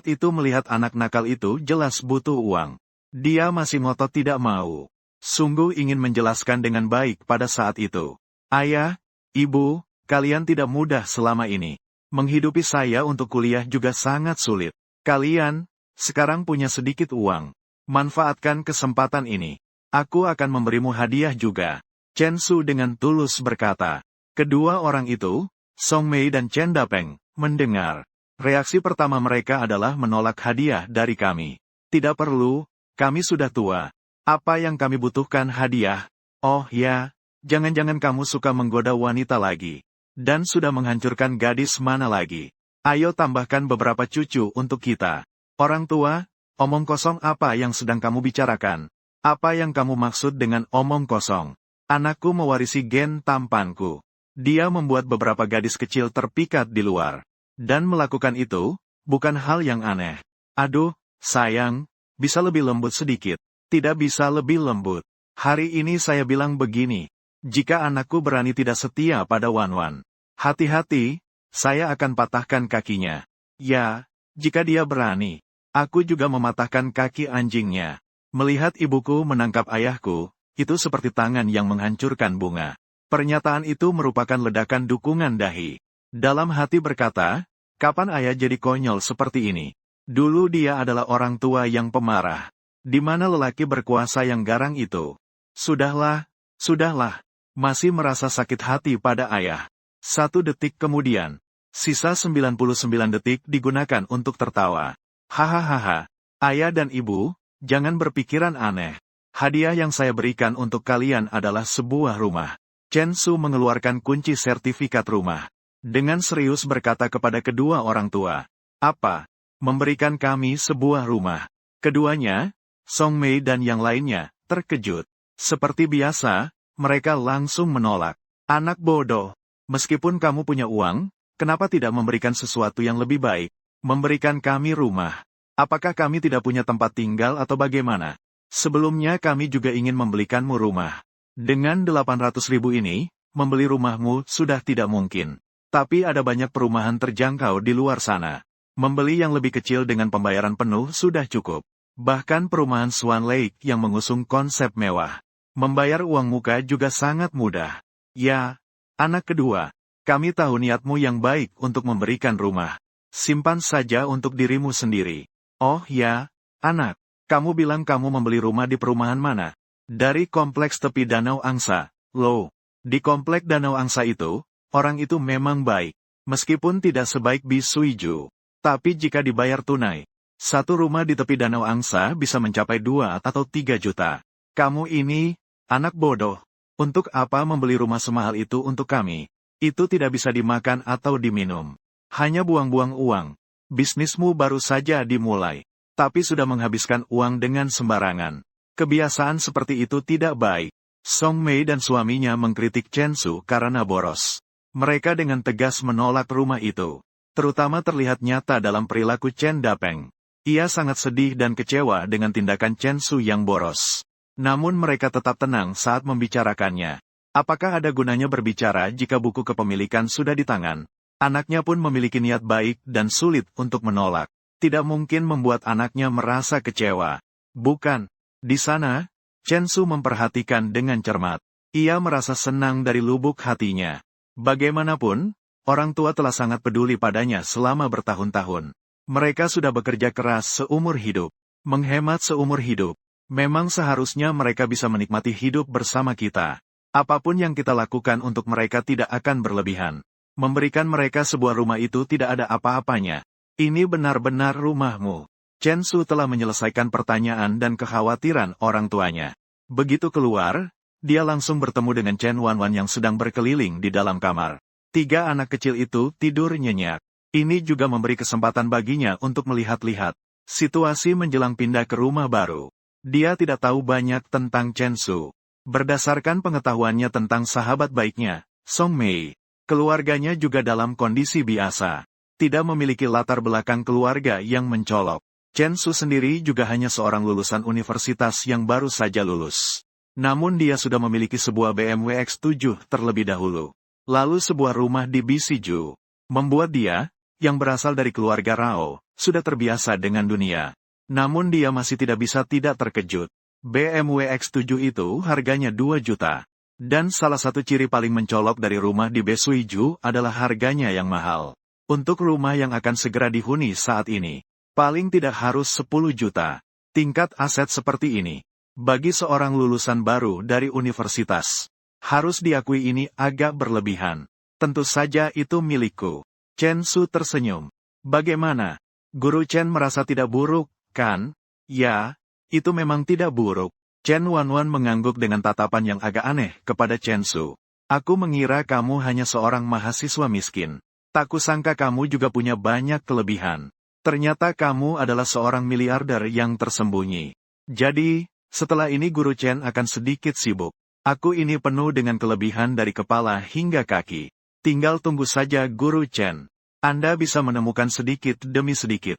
itu melihat anak nakal itu jelas butuh uang. Dia masih ngotot tidak mau. Sungguh ingin menjelaskan dengan baik pada saat itu. Ayah, Ibu, kalian tidak mudah selama ini. Menghidupi saya untuk kuliah juga sangat sulit. Kalian, sekarang punya sedikit uang. Manfaatkan kesempatan ini. Aku akan memberimu hadiah juga. Chen Su dengan tulus berkata. Kedua orang itu, Song Mei dan Chen Dapeng, mendengar. Reaksi pertama mereka adalah menolak hadiah dari kami. Tidak perlu, kami sudah tua. Apa yang kami butuhkan hadiah? Oh ya. Jangan-jangan kamu suka menggoda wanita lagi. Dan sudah menghancurkan gadis mana lagi. Ayo tambahkan beberapa cucu untuk kita. Orang tua, omong kosong apa yang sedang kamu bicarakan? Apa yang kamu maksud dengan omong kosong? Anakku mewarisi gen tampanku. Dia membuat beberapa gadis kecil terpikat di luar. Dan melakukan itu, bukan hal yang aneh. Aduh, sayang, bisa lebih lembut sedikit. Tidak bisa lebih lembut. Hari ini saya bilang begini. Jika anakku berani tidak setia pada Wan-Wan, hati-hati, saya akan patahkan kakinya. Ya, jika dia berani, aku juga mematahkan kaki anjingnya. Melihat ibuku menangkap ayahku, itu seperti tangan yang menghancurkan bunga. Pernyataan itu merupakan ledakan dukungan dahi. Dalam hati berkata, kapan ayah jadi konyol seperti ini? Dulu dia adalah orang tua yang pemarah. Di mana lelaki berkuasa yang garang itu? Sudahlah. Masih merasa sakit hati pada ayah. 1 detik kemudian, sisa 99 detik digunakan untuk tertawa. Hahaha. Ayah dan ibu, jangan berpikiran aneh. Hadiah yang saya berikan untuk kalian adalah sebuah rumah. Chen Su mengeluarkan kunci sertifikat rumah. Dengan serius berkata kepada kedua orang tua. Apa? Memberikan kami sebuah rumah. Keduanya, Song Mei dan yang lainnya, terkejut. Seperti biasa, mereka langsung menolak. Anak bodoh. Meskipun kamu punya uang, kenapa tidak memberikan sesuatu yang lebih baik? Memberikan kami rumah. Apakah kami tidak punya tempat tinggal atau bagaimana? Sebelumnya kami juga ingin membelikanmu rumah. Dengan 800.000 ini, membeli rumahmu sudah tidak mungkin. Tapi ada banyak perumahan terjangkau di luar sana. Membeli yang lebih kecil dengan pembayaran penuh sudah cukup. Bahkan perumahan Swan Lake yang mengusung konsep mewah. Membayar uang muka juga sangat mudah. Ya, anak kedua, kami tahu niatmu yang baik untuk memberikan rumah. Simpan saja untuk dirimu sendiri. Oh ya, anak, kamu bilang kamu membeli rumah di perumahan mana? Dari kompleks tepi Danau Angsa, loh. Di kompleks Danau Angsa itu, orang itu memang baik. Meskipun tidak sebaik Bi Suiju. Tapi jika dibayar tunai, Satu rumah di tepi Danau Angsa bisa mencapai 2 atau 3 juta. Kamu ini, anak bodoh. Untuk apa membeli rumah semahal itu untuk kami? Itu tidak bisa dimakan atau diminum. Hanya buang-buang uang. Bisnismu baru saja dimulai, tapi sudah menghabiskan uang dengan sembarangan. Kebiasaan seperti itu tidak baik. Song Mei dan suaminya mengkritik Chen Su karena boros. Mereka dengan tegas menolak rumah itu. Terutama terlihat nyata dalam perilaku Chen Dapeng. Ia sangat sedih dan kecewa dengan tindakan Chen Su yang boros. Namun mereka tetap tenang saat membicarakannya. Apakah ada gunanya berbicara jika buku kepemilikan sudah di tangan? Anaknya pun memiliki niat baik dan sulit untuk menolak. Tidak mungkin membuat anaknya merasa kecewa. Bukan. Di sana, Chen Su memperhatikan dengan cermat. Ia merasa senang dari lubuk hatinya. Bagaimanapun, orang tua telah sangat peduli padanya selama bertahun-tahun. Mereka sudah bekerja keras seumur hidup. Menghemat seumur hidup. Memang seharusnya mereka bisa menikmati hidup bersama kita. Apapun yang kita lakukan untuk mereka tidak akan berlebihan. Memberikan mereka sebuah rumah itu tidak ada apa-apanya. Ini benar-benar rumahmu. Chen Su telah menyelesaikan pertanyaan dan kekhawatiran orang tuanya. Begitu keluar, dia langsung bertemu dengan Chen Wanwan yang sedang berkeliling di dalam kamar. 3 anak kecil itu tidur nyenyak. Ini juga memberi kesempatan baginya untuk melihat-lihat situasi menjelang pindah ke rumah baru. Dia tidak tahu banyak tentang Chen Su. Berdasarkan pengetahuannya tentang sahabat baiknya, Song Mei, keluarganya juga dalam kondisi biasa. Tidak memiliki latar belakang keluarga yang mencolok. Chen Su sendiri juga hanya seorang lulusan universitas yang baru saja lulus. Namun dia sudah memiliki sebuah BMW X7 terlebih dahulu. Lalu sebuah rumah di Bisiju. Membuat dia, yang berasal dari keluarga Rao, sudah terbiasa dengan dunia. Namun dia masih tidak bisa tidak terkejut. BMW X7 itu harganya 2 juta. Dan salah satu ciri paling mencolok dari rumah di Besuiju adalah harganya yang mahal. Untuk rumah yang akan segera dihuni saat ini, paling tidak harus 10 juta. Tingkat aset seperti ini, bagi seorang lulusan baru dari universitas, harus diakui ini agak berlebihan. Tentu saja itu milikku. Chen Su tersenyum. Bagaimana? Guru Chen merasa tidak buruk, kan? Ya, itu memang tidak buruk. Chen Wanwan mengangguk dengan tatapan yang agak aneh kepada Chen Su. Aku mengira kamu hanya seorang mahasiswa miskin. Tak kusangka kamu juga punya banyak kelebihan. Ternyata kamu adalah seorang miliarder yang tersembunyi. Jadi, setelah ini Guru Chen akan sedikit sibuk. Aku ini penuh dengan kelebihan dari kepala hingga kaki. Tinggal tunggu saja Guru Chen. Anda bisa menemukan sedikit demi sedikit.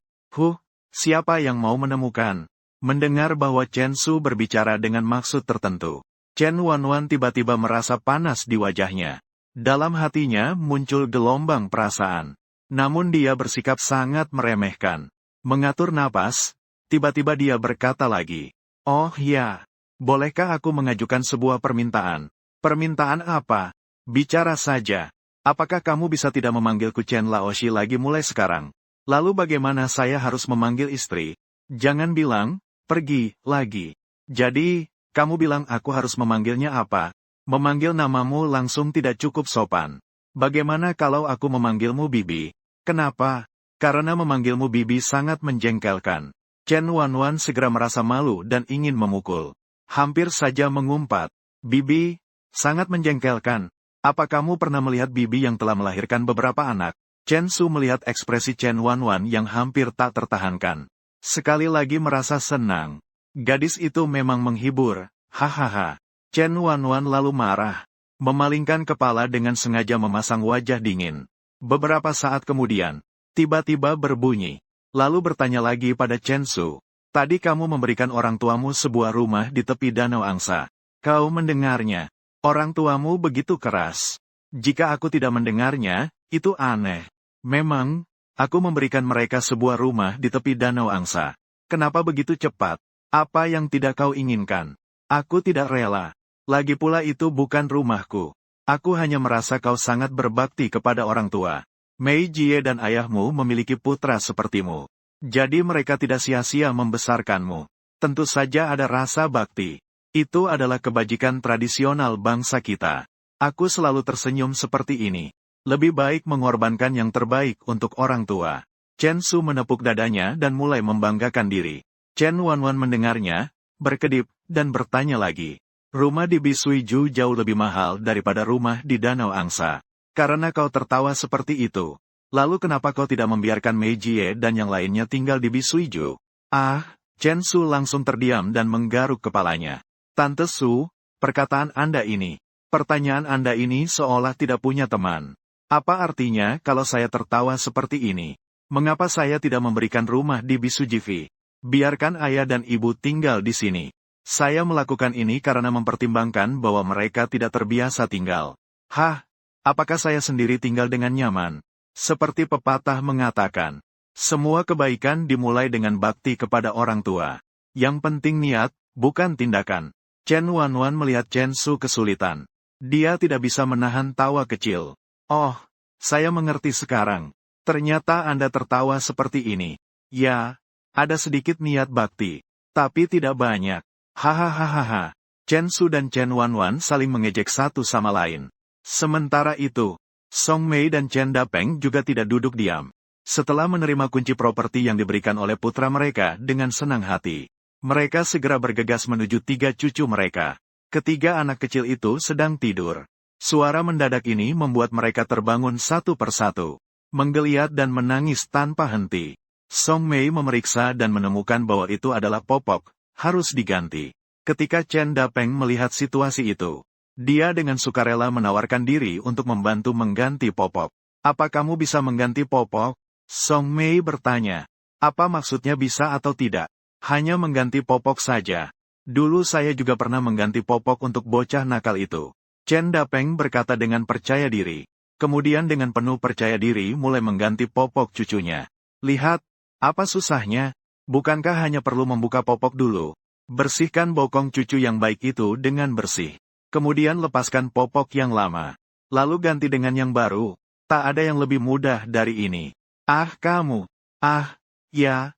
Siapa yang mau menemukan? Mendengar bahwa Chen Su berbicara dengan maksud tertentu, Chen Wanwan tiba-tiba merasa panas di wajahnya. Dalam hatinya muncul gelombang perasaan. Namun dia bersikap sangat meremehkan. Mengatur napas, tiba-tiba dia berkata lagi. Oh ya, bolehkah aku mengajukan sebuah permintaan? Permintaan apa? Bicara saja. Apakah kamu bisa tidak memanggilku Chen Laoshi lagi mulai sekarang? Lalu bagaimana saya harus memanggil istri? Jangan bilang, pergi, lagi. Jadi, kamu bilang aku harus memanggilnya apa? Memanggil namamu langsung tidak cukup sopan. Bagaimana kalau aku memanggilmu Bibi? Kenapa? Karena memanggilmu Bibi sangat menjengkelkan. Chen Wanwan segera merasa malu dan ingin memukul. Hampir saja mengumpat. Bibi, sangat menjengkelkan. Apa kamu pernah melihat Bibi yang telah melahirkan beberapa anak? Chen Su melihat ekspresi Chen Wanwan yang hampir tak tertahankan. Sekali lagi merasa senang. Gadis itu memang menghibur. Hahaha. Chen Wanwan lalu marah. Memalingkan kepala dengan sengaja memasang wajah dingin. Beberapa saat kemudian, tiba-tiba berbunyi. Lalu bertanya lagi pada Chen Su. Tadi kamu memberikan orang tuamu sebuah rumah di tepi Danau Angsa. Kau mendengarnya. Orang tuamu begitu keras. Jika aku tidak mendengarnya, itu aneh. Memang, aku memberikan mereka sebuah rumah di tepi Danau Angsa. Kenapa begitu cepat? Apa yang tidak kau inginkan? Aku tidak rela. Lagi pula itu bukan rumahku. Aku hanya merasa kau sangat berbakti kepada orang tua. Mei Jie dan ayahmu memiliki putra sepertimu. Jadi mereka tidak sia-sia membesarkanmu. Tentu saja ada rasa bakti. Itu adalah kebajikan tradisional bangsa kita. Aku selalu tersenyum seperti ini. Lebih baik mengorbankan yang terbaik untuk orang tua. Chen Su menepuk dadanya dan mulai membanggakan diri. Chen Wanwan mendengarnya, berkedip, dan bertanya lagi. Rumah di Bisuiju jauh lebih mahal daripada rumah di Danau Angsa. Karena kau tertawa seperti itu. Lalu kenapa kau tidak membiarkan Mei Jie dan yang lainnya tinggal di Bisuiju? Ah, Chen Su langsung terdiam dan menggaruk kepalanya. Tante Su, perkataan Anda ini. Pertanyaan Anda ini seolah tidak punya teman. Apa artinya kalau saya tertawa seperti ini? Mengapa saya tidak memberikan rumah di Bisujivi? Biarkan ayah dan ibu tinggal di sini. Saya melakukan ini karena mempertimbangkan bahwa mereka tidak terbiasa tinggal. Hah? Apakah saya sendiri tinggal dengan nyaman? Seperti pepatah mengatakan, semua kebaikan dimulai dengan bakti kepada orang tua. Yang penting niat, bukan tindakan. Chen Wanwan melihat Chen Su kesulitan. Dia tidak bisa menahan tawa kecil. Oh, saya mengerti sekarang. Ternyata Anda tertawa seperti ini. Ya, ada sedikit niat bakti. Tapi tidak banyak. Hahaha. Chen Su dan Chen Wanwan saling mengejek satu sama lain. Sementara itu, Song Mei dan Chen Dapeng juga tidak duduk diam. Setelah menerima kunci properti yang diberikan oleh putra mereka dengan senang hati, mereka segera bergegas menuju 3 cucu mereka. Ketiga anak kecil itu sedang tidur. Suara mendadak ini membuat mereka terbangun satu persatu, menggeliat dan menangis tanpa henti. Song Mei memeriksa dan menemukan bahwa itu adalah popok, harus diganti. Ketika Chen Dapeng melihat situasi itu, dia dengan sukarela menawarkan diri untuk membantu mengganti popok. Apa kamu bisa mengganti popok? Song Mei bertanya. Apa maksudnya bisa atau tidak? Hanya mengganti popok saja. Dulu saya juga pernah mengganti popok untuk bocah nakal itu. Chen Dapeng berkata dengan percaya diri. Kemudian dengan penuh percaya diri mulai mengganti popok cucunya. Lihat, apa susahnya? Bukankah hanya perlu membuka popok dulu? Bersihkan bokong cucu yang baik itu dengan bersih. Kemudian lepaskan popok yang lama. Lalu ganti dengan yang baru. Tak ada yang lebih mudah dari ini. Ah kamu. Ah, ya,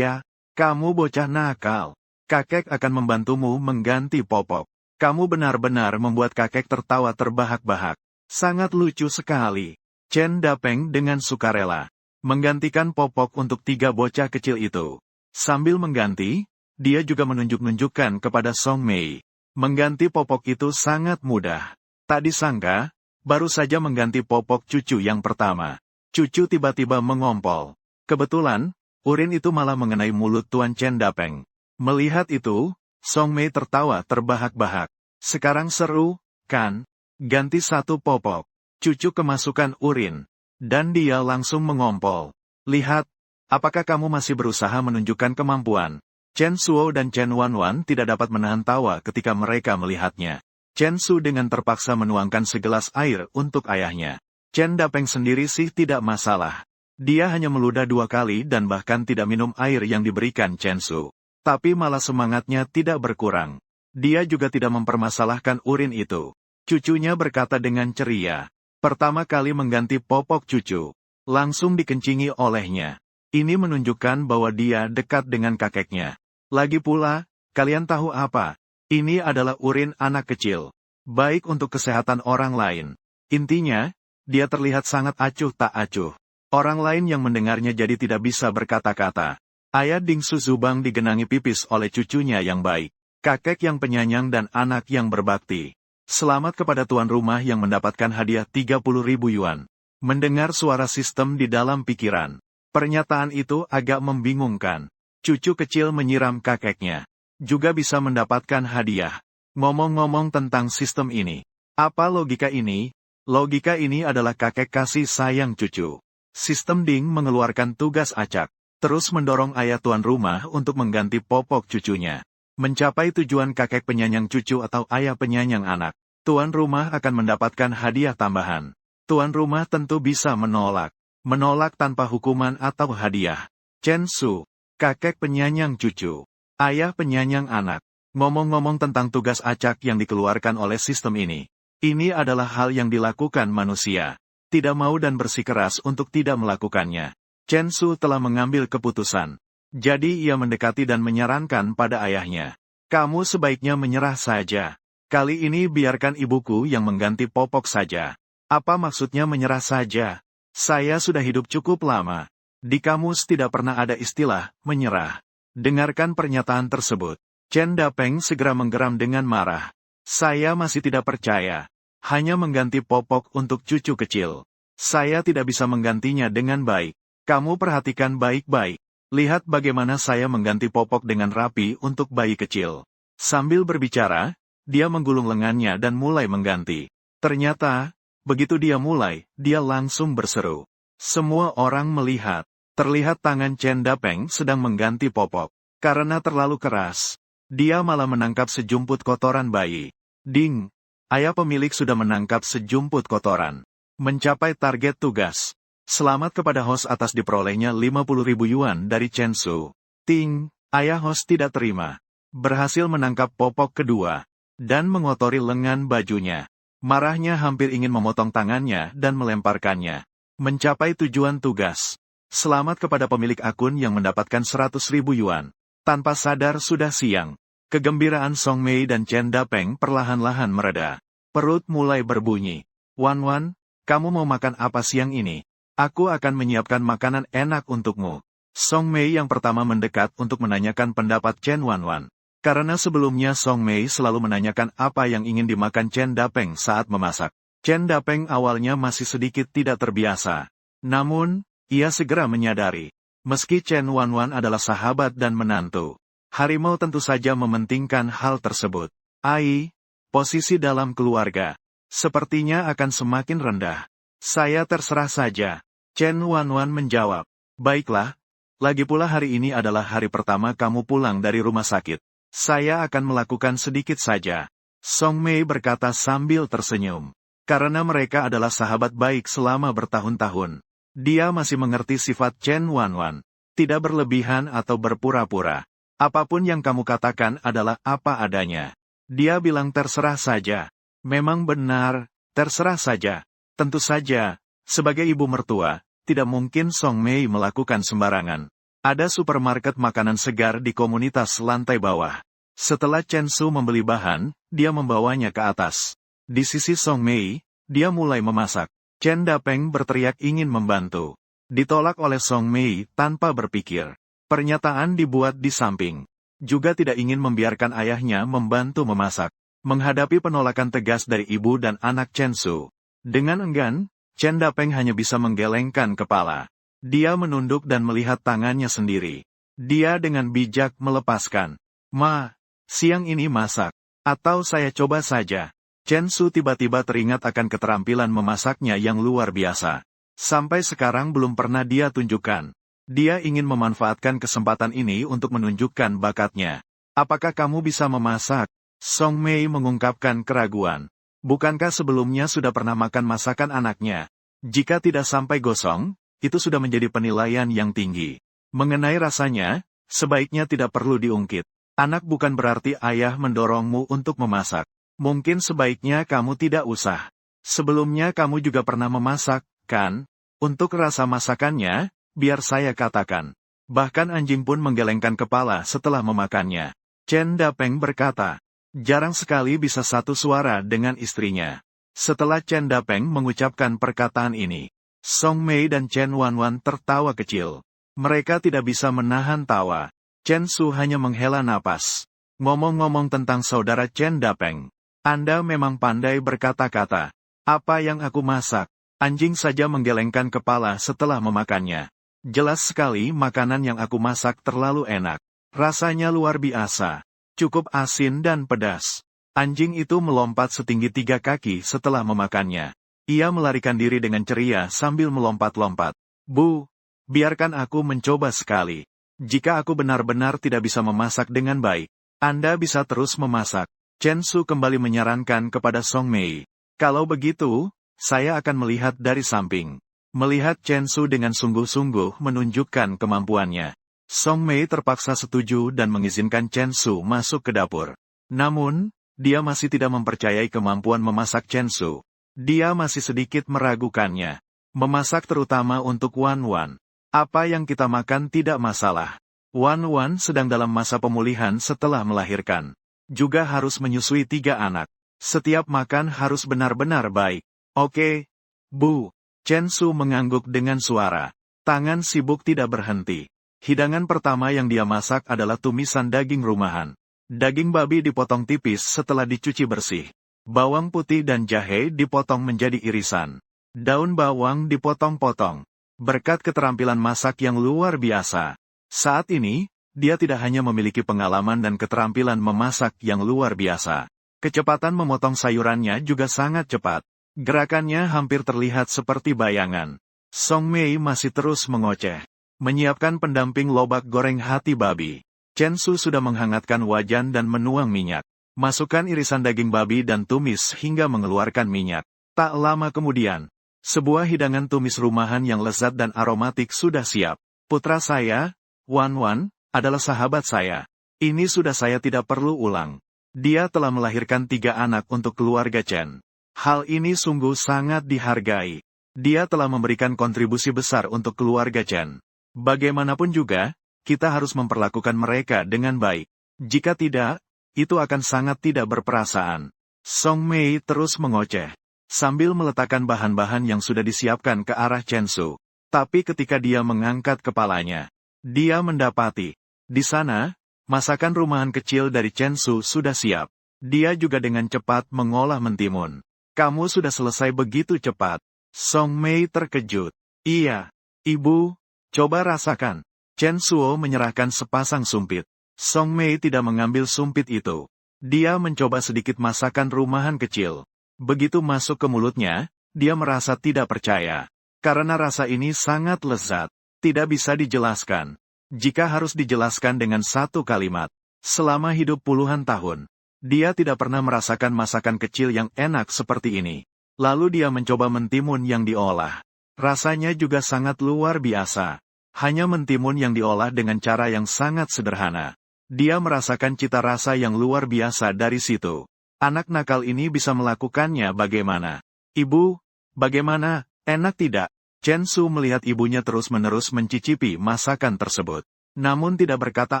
kamu bocah nakal. Kakek akan membantumu mengganti popok. Kamu benar-benar membuat kakek tertawa terbahak-bahak. Sangat lucu sekali. Chen Dapeng dengan sukarela menggantikan popok untuk 3 bocah kecil itu. Sambil mengganti, dia juga menunjuk-nunjukkan kepada Song Mei. Mengganti popok itu sangat mudah. Tak disangka, baru saja mengganti popok cucu yang pertama. Cucu tiba-tiba mengompol. Kebetulan, urin itu malah mengenai mulut Tuan Chen Dapeng. Melihat itu, Song Mei tertawa terbahak-bahak. Sekarang seru, kan? Ganti 1 popok. Cucu kemasukan urin. Dan dia langsung mengompol. Lihat, apakah kamu masih berusaha menunjukkan kemampuan? Chen Suo dan Chen Wanwan tidak dapat menahan tawa ketika mereka melihatnya. Chen Su dengan terpaksa menuangkan segelas air untuk ayahnya. Chen Dapeng sendiri sih tidak masalah. Dia hanya meludah 2 kali dan bahkan tidak minum air yang diberikan Chen Su. Tapi malah semangatnya tidak berkurang. Dia juga tidak mempermasalahkan urin itu. Cucunya berkata dengan ceria. Pertama kali mengganti popok cucu. Langsung dikencingi olehnya. Ini menunjukkan bahwa dia dekat dengan kakeknya. Lagi pula, kalian tahu apa? Ini adalah urin anak kecil. Baik untuk kesehatan orang lain. Intinya, dia terlihat sangat acuh tak acuh. Orang lain yang mendengarnya jadi tidak bisa berkata-kata. Ayah Ding Suzubang digenangi pipis oleh cucunya yang baik. Kakek yang penyayang dan anak yang berbakti. Selamat kepada tuan rumah yang mendapatkan hadiah 30.000 yuan. Mendengar suara sistem di dalam pikiran. Pernyataan itu agak membingungkan. Cucu kecil menyiram kakeknya. Juga bisa mendapatkan hadiah. Ngomong-ngomong tentang sistem ini. Apa logika ini? Logika ini adalah kakek kasih sayang cucu. Sistem Ding mengeluarkan tugas acak. Terus mendorong ayah tuan rumah untuk mengganti popok cucunya. Mencapai tujuan kakek penyayang cucu atau ayah penyayang anak. Tuan rumah akan mendapatkan hadiah tambahan. Tuan rumah tentu bisa menolak. Menolak tanpa hukuman atau hadiah. Chen Su, kakek penyayang cucu. Ayah penyayang anak. Ngomong-ngomong tentang tugas acak yang dikeluarkan oleh sistem ini. Ini adalah hal yang dilakukan manusia. Tidak mau dan bersikeras untuk tidak melakukannya. Chen Su telah mengambil keputusan. Jadi ia mendekati dan menyarankan pada ayahnya. Kamu sebaiknya menyerah saja. Kali ini biarkan ibuku yang mengganti popok saja. Apa maksudnya menyerah saja? Saya sudah hidup cukup lama. Di kamus tidak pernah ada istilah menyerah. Dengarkan pernyataan tersebut. Chen Dapeng segera menggeram dengan marah. Saya masih tidak percaya. Hanya mengganti popok untuk cucu kecil. Saya tidak bisa menggantinya dengan baik. Kamu perhatikan baik-baik. Lihat bagaimana saya mengganti popok dengan rapi untuk bayi kecil. Sambil berbicara, dia menggulung lengannya dan mulai mengganti. Ternyata, begitu dia mulai, dia langsung berseru. Semua orang melihat. Terlihat tangan Chen Dapeng sedang mengganti popok. Karena terlalu keras, dia malah menangkap sejumput kotoran bayi. Ding! Ayah pemilik sudah menangkap sejumput kotoran. Mencapai target tugas. Selamat kepada host atas diperolehnya 50.000 yuan dari Chen Su. Ting! Ayah host tidak terima. Berhasil menangkap popok kedua. Dan mengotori lengan bajunya. Marahnya hampir ingin memotong tangannya dan melemparkannya. Mencapai tujuan tugas. Selamat kepada pemilik akun yang mendapatkan 100.000 yuan. Tanpa sadar sudah siang. Kegembiraan Song Mei dan Chen Dapeng perlahan-lahan mereda. Perut mulai berbunyi. Wan Wan, kamu mau makan apa siang ini? Aku akan menyiapkan makanan enak untukmu. Song Mei yang pertama mendekat untuk menanyakan pendapat Chen Wan Wan. Karena sebelumnya Song Mei selalu menanyakan apa yang ingin dimakan Chen Dapeng saat memasak. Chen Dapeng awalnya masih sedikit tidak terbiasa. Namun, ia segera menyadari. Meski Chen Wan Wan adalah sahabat dan menantu, harimau tentu saja mementingkan hal tersebut. Ai, posisi dalam keluarga, sepertinya akan semakin rendah. Saya terserah saja. Chen Wan Wan menjawab. Baiklah, lagi pula hari ini adalah hari pertama kamu pulang dari rumah sakit. Saya akan melakukan sedikit saja. Song Mei berkata sambil tersenyum. Karena mereka adalah sahabat baik selama bertahun-tahun. Dia masih mengerti sifat Chen Wan Wan. Tidak berlebihan atau berpura-pura. Apapun yang kamu katakan adalah apa adanya. Dia bilang terserah saja. Memang benar, terserah saja. Tentu saja, sebagai ibu mertua, tidak mungkin Song Mei melakukan sembarangan. Ada supermarket makanan segar di komunitas lantai bawah. Setelah Chen Su membeli bahan, dia membawanya ke atas. Di sisi Song Mei, dia mulai memasak. Chen Dapeng berteriak ingin membantu. Ditolak oleh Song Mei tanpa berpikir. Pernyataan dibuat di samping. Juga tidak ingin membiarkan ayahnya membantu memasak. Menghadapi penolakan tegas dari ibu dan anak Chen Su. Dengan enggan, Chen Dapeng hanya bisa menggelengkan kepala. Dia menunduk dan melihat tangannya sendiri. Dia dengan bijak melepaskan. Ma, siang ini masak. Atau saya coba saja. Chen Su tiba-tiba teringat akan keterampilan memasaknya yang luar biasa. Sampai sekarang belum pernah dia tunjukkan. Dia ingin memanfaatkan kesempatan ini untuk menunjukkan bakatnya. Apakah kamu bisa memasak? Song Mei mengungkapkan keraguan. Bukankah sebelumnya sudah pernah makan masakan anaknya? Jika tidak sampai gosong, itu sudah menjadi penilaian yang tinggi. Mengenai rasanya, sebaiknya tidak perlu diungkit. Anak bukan berarti ayah mendorongmu untuk memasak. Mungkin sebaiknya kamu tidak usah. Sebelumnya kamu juga pernah memasak, kan? Untuk rasa masakannya, biar saya katakan. Bahkan anjing pun menggelengkan kepala setelah memakannya. Chen Dapeng berkata. Jarang sekali bisa satu suara dengan istrinya. Setelah Chen Dapeng mengucapkan perkataan ini, Song Mei dan Chen Wan Wan tertawa kecil. Mereka tidak bisa menahan tawa. Chen Su hanya menghela napas. Ngomong-ngomong tentang saudara Chen Dapeng, Anda memang pandai berkata-kata. Apa yang aku masak? Anjing saja menggelengkan kepala setelah memakannya. Jelas sekali makanan yang aku masak terlalu enak. Rasanya luar biasa. Cukup asin dan pedas. Anjing itu melompat setinggi 3 kaki setelah memakannya. Ia melarikan diri dengan ceria sambil melompat-lompat. Bu, biarkan aku mencoba sekali. Jika aku benar-benar tidak bisa memasak dengan baik, Anda bisa terus memasak. Chen Su kembali menyarankan kepada Song Mei. Kalau begitu, saya akan melihat dari samping. Melihat Chen Su dengan sungguh-sungguh menunjukkan kemampuannya. Song Mei terpaksa setuju dan mengizinkan Chen Su masuk ke dapur. Namun, dia masih tidak mempercayai kemampuan memasak Chen Su. Dia masih sedikit meragukannya. Memasak terutama untuk Wan Wan. Apa yang kita makan tidak masalah. Wan Wan sedang dalam masa pemulihan setelah melahirkan. Juga harus menyusui 3 anak. Setiap makan harus benar-benar baik. Oke, Bu. Chen Su mengangguk dengan suara. Tangan sibuk tidak berhenti. Hidangan pertama yang dia masak adalah tumisan daging rumahan. Daging babi dipotong tipis setelah dicuci bersih. Bawang putih dan jahe dipotong menjadi irisan. Daun bawang dipotong-potong. Berkat keterampilan masak yang luar biasa. Saat ini, dia tidak hanya memiliki pengalaman dan keterampilan memasak yang luar biasa. Kecepatan memotong sayurannya juga sangat cepat. Gerakannya hampir terlihat seperti bayangan. Song Mei masih terus mengoceh. Menyiapkan pendamping lobak goreng hati babi. Chen Su sudah menghangatkan wajan dan menuang minyak. Masukkan irisan daging babi dan tumis hingga mengeluarkan minyak. Tak lama kemudian, sebuah hidangan tumis rumahan yang lezat dan aromatik sudah siap. Putra saya, Wan Wan, adalah sahabat saya. Ini sudah saya tidak perlu ulang. Dia telah melahirkan 3 anak untuk keluarga Chen. Hal ini sungguh sangat dihargai. Dia telah memberikan kontribusi besar untuk keluarga Chen. Bagaimanapun juga, kita harus memperlakukan mereka dengan baik. Jika tidak, itu akan sangat tidak berperasaan. Song Mei terus mengoceh, sambil meletakkan bahan-bahan yang sudah disiapkan ke arah Chen Su. Tapi ketika dia mengangkat kepalanya, dia mendapati, di sana, masakan rumahan kecil dari Chen Su sudah siap. Dia juga dengan cepat mengolah mentimun. Kamu sudah selesai begitu cepat. Song Mei terkejut. Iya, Ibu, coba rasakan. Chen Suo menyerahkan sepasang sumpit. Song Mei tidak mengambil sumpit itu. Dia mencoba sedikit masakan rumahan kecil. Begitu masuk ke mulutnya, dia merasa tidak percaya. Karena rasa ini sangat lezat. Tidak bisa dijelaskan. Jika harus dijelaskan dengan satu kalimat. Selama hidup puluhan tahun, dia tidak pernah merasakan masakan kecil yang enak seperti ini. Lalu dia mencoba mentimun yang diolah. Rasanya juga sangat luar biasa. Hanya mentimun yang diolah dengan cara yang sangat sederhana. Dia merasakan cita rasa yang luar biasa dari situ. Anak nakal ini bisa melakukannya bagaimana? Ibu, bagaimana? Enak tidak? Chen Su melihat ibunya terus-menerus mencicipi masakan tersebut. Namun tidak berkata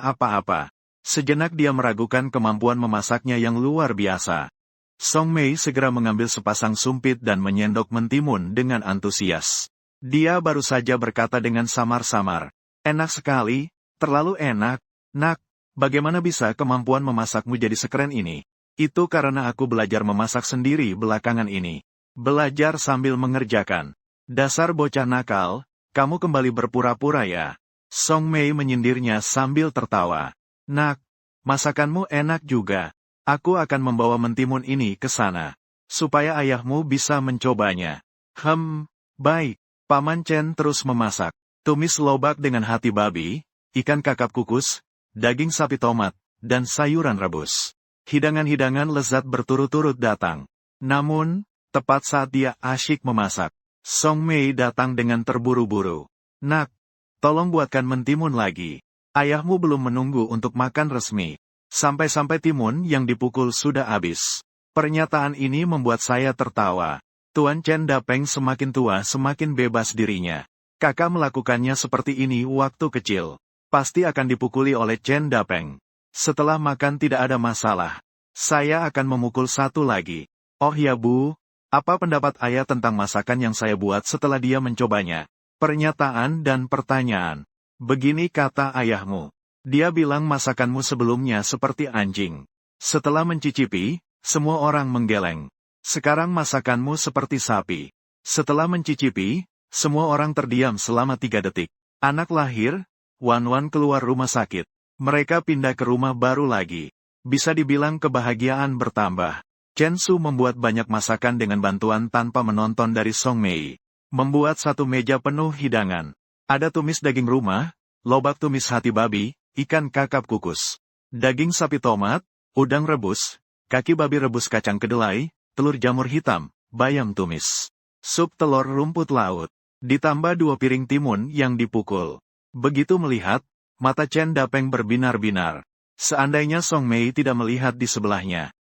apa-apa. Sejenak dia meragukan kemampuan memasaknya yang luar biasa. Song Mei segera mengambil sepasang sumpit dan menyendok mentimun dengan antusias. Dia baru saja berkata dengan samar-samar. Enak sekali, terlalu enak, nak. Bagaimana bisa kemampuan memasakmu jadi sekeren ini? Itu karena aku belajar memasak sendiri belakangan ini. Belajar sambil mengerjakan. Dasar bocah nakal, kamu kembali berpura-pura ya. Song Mei menyindirnya sambil tertawa. Nak, masakanmu enak juga. Aku akan membawa mentimun ini ke sana. Supaya ayahmu bisa mencobanya. Baik. Paman Chen terus memasak. Tumis lobak dengan hati babi, ikan kakap kukus, daging sapi tomat, dan sayuran rebus. Hidangan-hidangan lezat berturut-turut datang. Namun, tepat saat dia asyik memasak, Song Mei datang dengan terburu-buru. Nak, tolong buatkan mentimun lagi. Ayahmu belum menunggu untuk makan resmi. Sampai-sampai timun yang dipukul sudah habis. Pernyataan ini membuat saya tertawa. Tuan Chen Dapeng semakin tua semakin bebas dirinya. Kakak melakukannya seperti ini waktu kecil. Pasti akan dipukuli oleh Chen Dapeng. Setelah makan tidak ada masalah. Saya akan memukul satu lagi. Oh ya Bu, apa pendapat ayah tentang masakan yang saya buat setelah dia mencobanya? Pernyataan dan pertanyaan. Begini kata ayahmu. Dia bilang masakanmu sebelumnya seperti anjing. Setelah mencicipi, semua orang menggeleng. Sekarang masakanmu seperti sapi. Setelah mencicipi, semua orang terdiam selama 3 detik. Anak lahir, Wan Wan keluar rumah sakit. Mereka pindah ke rumah baru lagi. Bisa dibilang kebahagiaan bertambah. Chen Su membuat banyak masakan dengan bantuan tanpa menonton dari Song Mei. Membuat satu meja penuh hidangan. Ada tumis daging rumah, lobak tumis hati babi, ikan kakap kukus, daging sapi tomat, udang rebus, kaki babi rebus kacang kedelai, telur jamur hitam, bayam tumis, sup telur rumput laut, ditambah 2 piring timun yang dipukul. Begitu melihat, mata Chen Dapeng berbinar-binar. Seandainya Song Mei tidak melihat di sebelahnya,